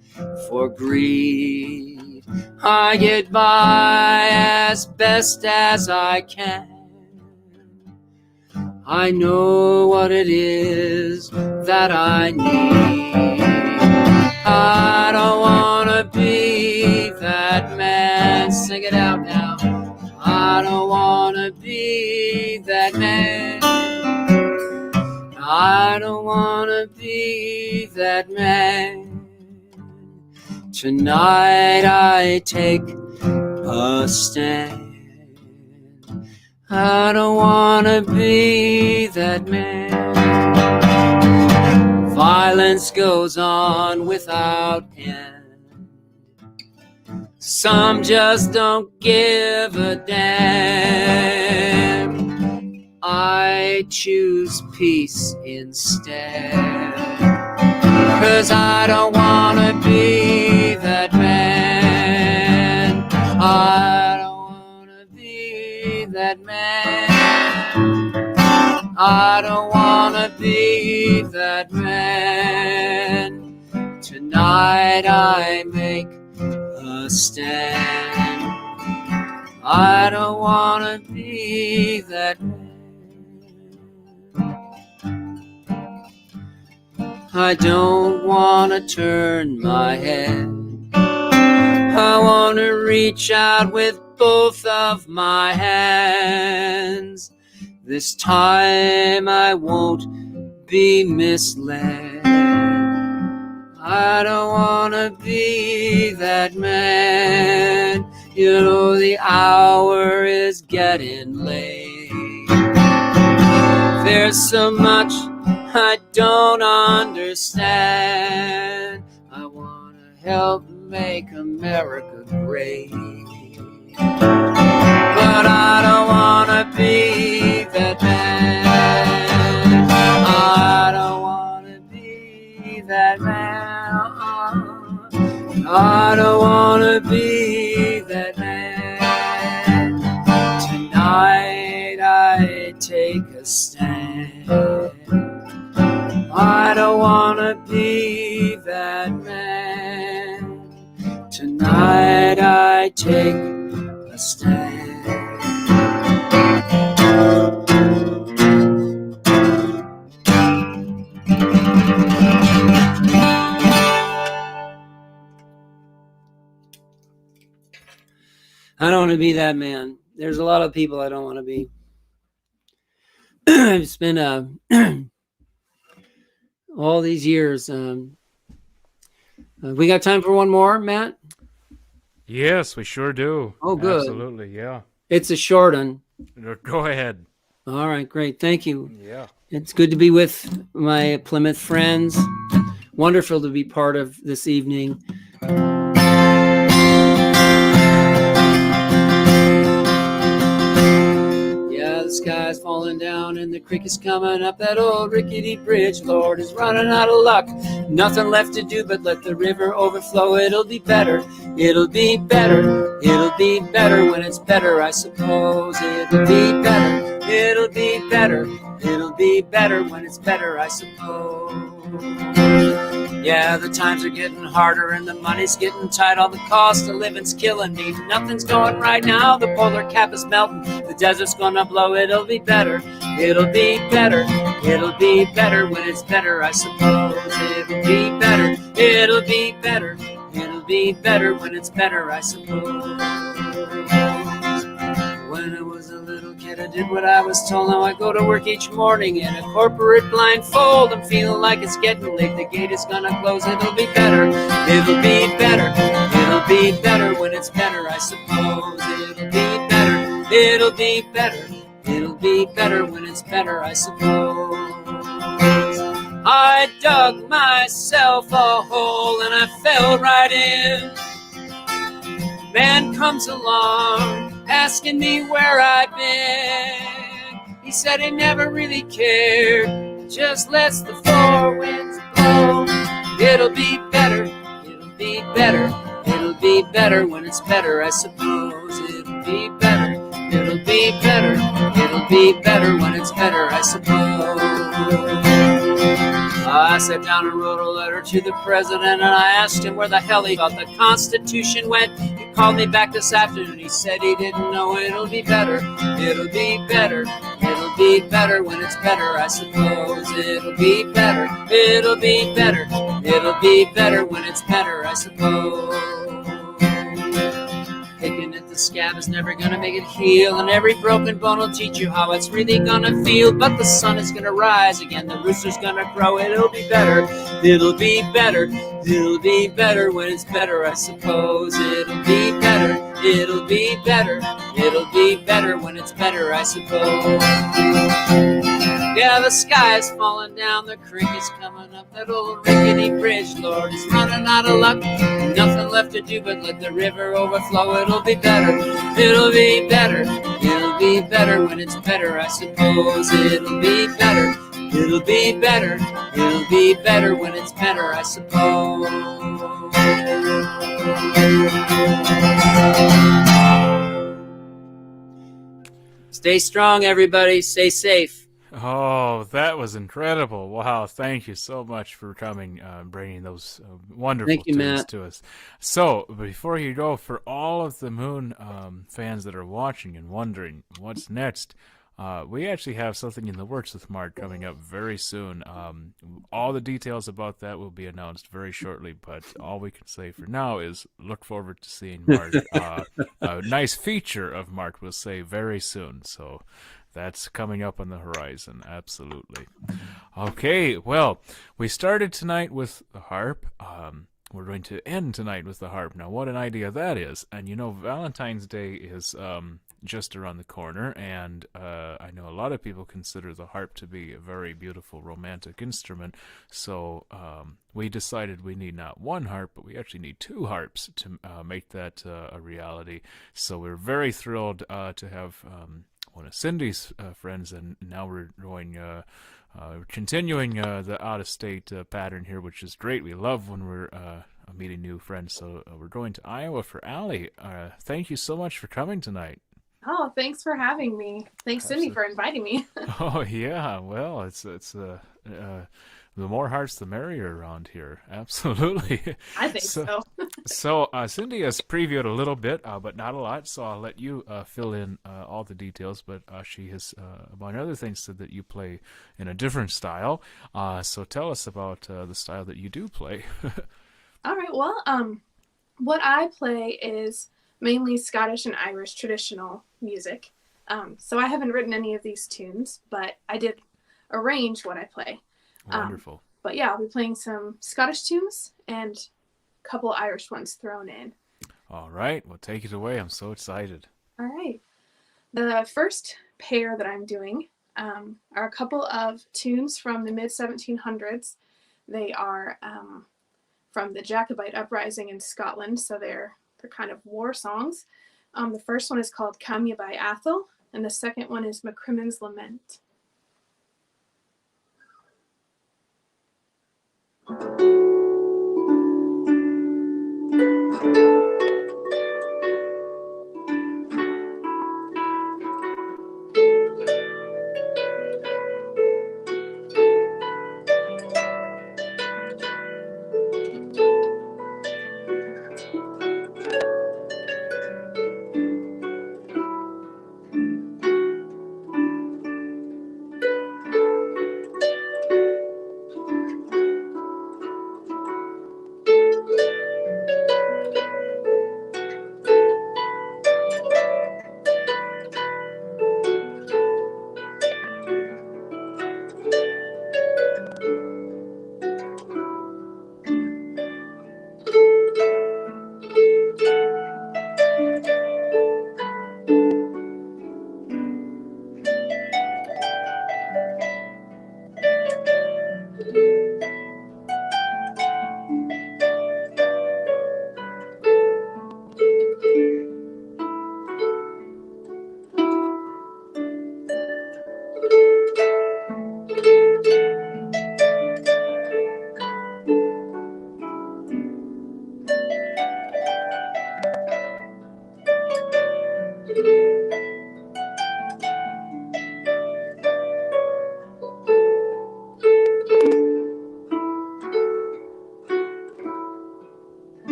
for greed. I get by as best as I can. I know what it is that I need. I don't wanna be that man. Sing it out now. I don't wanna be that man. I don't wanna be that man. Tonight I take a stand. I don't wanna be that man. Violence goes on without end. Some just don't give a damn. I choose peace instead. 'Cause I don't wanna be that man. I don't wanna be that man. I don't wanna be that man. Tonight I make a stand. I don't wanna be that man. I don't wanna turn my head. I wanna reach out with both of my hands. This time I won't be misled. I don't wanna be that man. You know the hour is getting late. There's so much I don't understand. I wanna help make America great. But I don't wanna be that man. I don't wanna be that man. I don't wanna be that man. Tonight I take a stand. I don't wanna be that man. Tonight I take a stand. I don't want to be that man. There's a lot of people I don't want to be. I've spent all these years. We got time for one more, Matt? Yes, we sure do. Oh, good. Absolutely, yeah. It's a short one. Go ahead. All right, great. Thank you. Yeah. It's good to be with my Plymouth friends. Wonderful to be part of this evening. Yeah, the sky's falling down and the creek is coming up. That old rickety bridge, Lord, is running out of luck. Nothing left to do but let the river overflow. It'll be better, it'll be better, it'll be better when it's better, I suppose. It'll be better, it'll be better, it'll be better when it's better, I suppose. Yeah, the times are getting harder and the money's getting tight. All the cost of living's killing me. Nothing's going right now. The polar cap is melting. The desert's gonna blow. It'll be better. It'll be better. It'll be better when it's better, I suppose. It'll be better. It'll be better. It'll be better when it's better, I suppose. When I was a little kid, I did what I was told. Now I go to work each morning in a corporate blindfold. I'm feeling like it's getting late. The gate is gonna close. It'll be better. It'll be better. It'll be better when it's better, I suppose. It'll be better. It'll be better. It'll be better when it's better, I suppose. I dug myself a hole and I fell right in. Man comes along asking me where I've been. He said he never really cared, just lets the four winds blow. It'll be better, it'll be better, it'll be better when it's better, I suppose. It'll be better, it'll be better, it'll be better when it's better, I suppose. I sat down and wrote a letter to the president and I asked him where the hell he thought the Constitution went. He called me back this afternoon. He said he didn't know. It'll be better. It'll be better. It'll be better when it's better, I suppose. It'll be better. It'll be better. It'll be better when it's better, I suppose. Thinking that the scab is never gonna make it heal, and every broken bone will teach you how it's really gonna feel. But the sun is gonna rise again, the rooster's gonna crow. It'll be better, it'll be better, it'll be better when it's better, I suppose. It'll be better, it'll be better, it'll be better when it's better, I suppose. Yeah, the sky is falling down, the creek is coming up. That old rickety bridge, Lord, is running out of luck. Nothing left to do but let the river overflow. It'll be better, it'll be better, it'll be better when it's better, I suppose. It'll be better, it'll be better, it'll be better when it's better, I suppose. Stay strong, everybody. Stay safe. Oh, that was incredible. Wow, thank you so much for coming, bringing those wonderful Thank you, tunes Matt. to us. So, before you go, for all of the Moon fans that are watching and wondering what's next, we actually have something in the works with Mark coming up very soon. All the details about that will be announced very shortly, but all we can say for now is look forward to seeing Mark. A nice feature of Mark, we'll say, very soon. So that's coming up on the horizon, absolutely. Okay, well, we started tonight with the harp. We're going to end tonight with the harp. Now, what an idea that is. And you know, Valentine's Day is just around the corner, and I know a lot of people consider the harp to be a very beautiful romantic instrument. So we decided we need not one harp, but we actually need two harps to make that a reality. So we're very thrilled to have one of Cindy's friends, and now we're going continuing the out-of-state pattern here, which is great. We love when we're meeting new friends. So we're going to Iowa for Allie. Thank you so much for coming tonight. Oh, thanks for having me. Thanks, Cindy, for inviting me. Oh yeah, well, it's the more hearts, the merrier around here. Absolutely. I think so. So Cindy has previewed a little bit, but not a lot. So I'll let you fill in all the details. But she has, among other things, said that you play in a different style. So tell us about the style that you do play. All right. Well, what I play is mainly Scottish and Irish traditional music. So I haven't written any of these tunes, but I did arrange what I play. Wonderful. But yeah, I'll be playing some Scottish tunes and a couple Irish ones thrown in. All right. Well, take it away. I'm so excited. All right. The first pair that I'm doing are a couple of tunes from the mid-1700s. They are from the Jacobite uprising in Scotland, so they're kind of war songs. The first one is called Come Ye by Athol, and the second one is McCrimmon's Lament.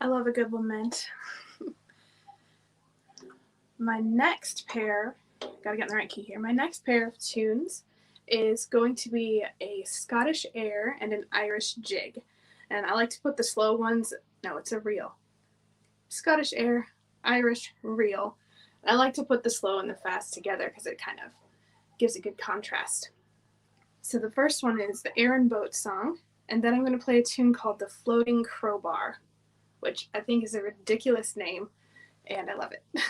I love a good lament. My next pair, gotta get in the right key here. My next pair of tunes is going to be a Scottish air and an Irish jig. And I like to put the slow ones, no, it's a reel. Scottish air, Irish reel. I like to put the slow and the fast together because it kind of gives a good contrast. So the first one is the Aaron Boat song, and then I'm going to play a tune called The Floating Crowbar, which I think is a ridiculous name, and I love it.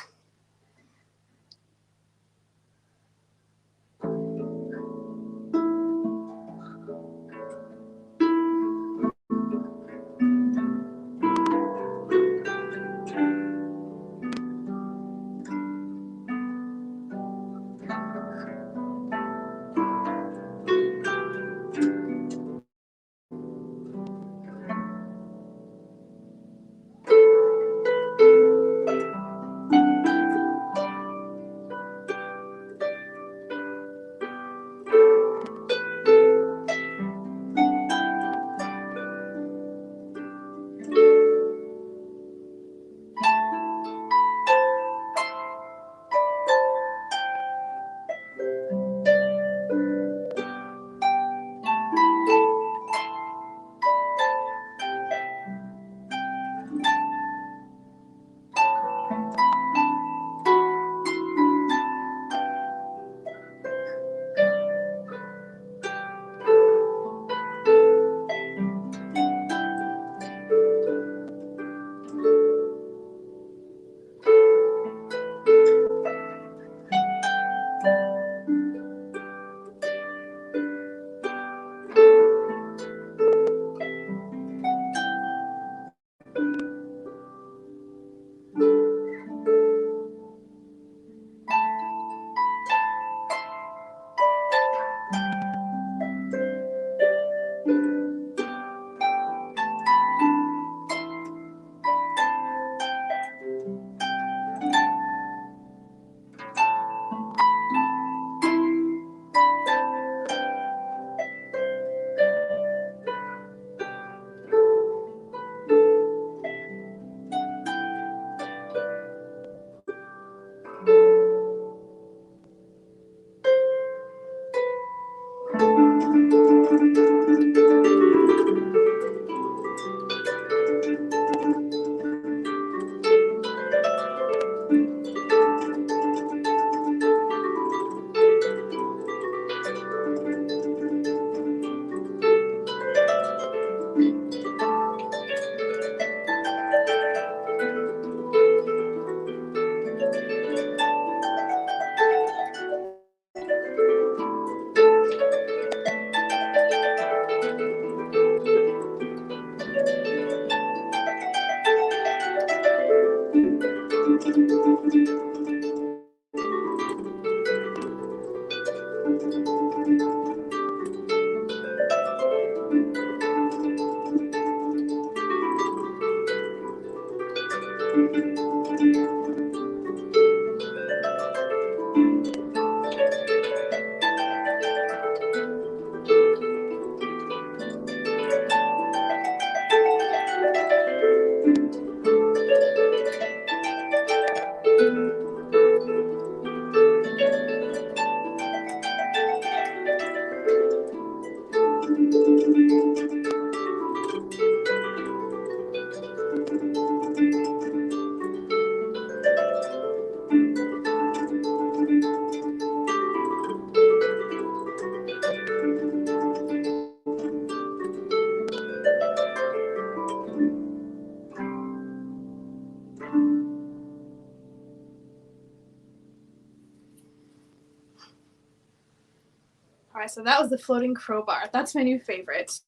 All right, so that was the floating crowbar. That's my new favorite.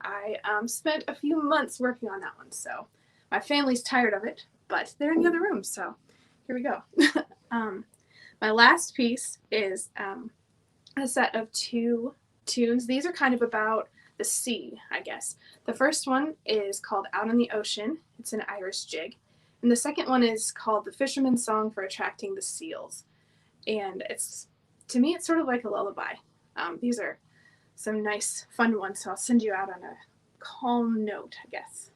I spent a few months working on that one, so my family's tired of it, but they're in the other room, so here we go. My last piece is a set of 2 tunes. These are kind of about the sea, I guess. The first one is called Out on the Ocean. It's an Irish jig. And the second one is called The Fisherman's Song for Attracting the Seals. And to me, it's sort of like a lullaby. These are some nice, fun ones, so I'll send you out on a calm note, I guess.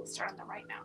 Start on the right now.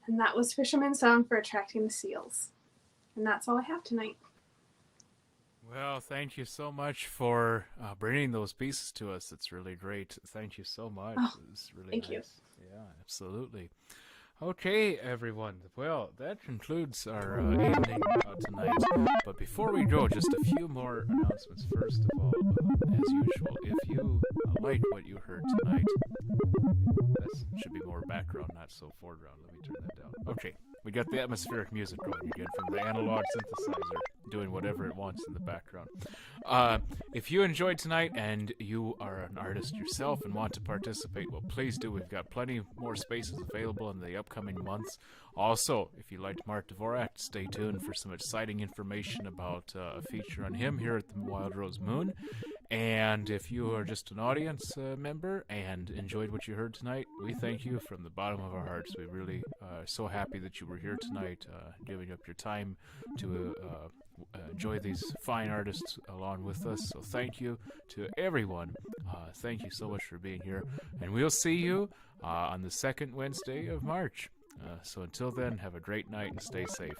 And that was Fisherman's Song for Attracting the Seals. And that's all I have tonight. Well, thank you so much for bringing those pieces to us. It's really great. Thank you so much. Oh, it's really thank you. nice. Yeah, absolutely. Okay, everyone. Well, that concludes our evening tonight. But before we go, just a few more announcements. First of all, as usual, if you like what you heard tonight, that should be more background, not so foreground. Let me turn that down. Okay. We got the atmospheric music going again from the analog synthesizer doing whatever it wants in the background. If you enjoyed tonight and you are an artist yourself and want to participate, well, please do. We've got plenty more spaces available in the upcoming months. Also, if you liked Mark Dvorak, stay tuned for some exciting information about a feature on him here at the Wild Rose Moon. And if you are just an audience member and enjoyed what you heard tonight, we thank you from the bottom of our hearts. We really are so happy that you were here tonight, giving up your time to enjoy these fine artists along with us. So thank you to everyone. Thank you so much for being here. And we'll see you on the second Wednesday of March. So until then, have a great night and stay safe.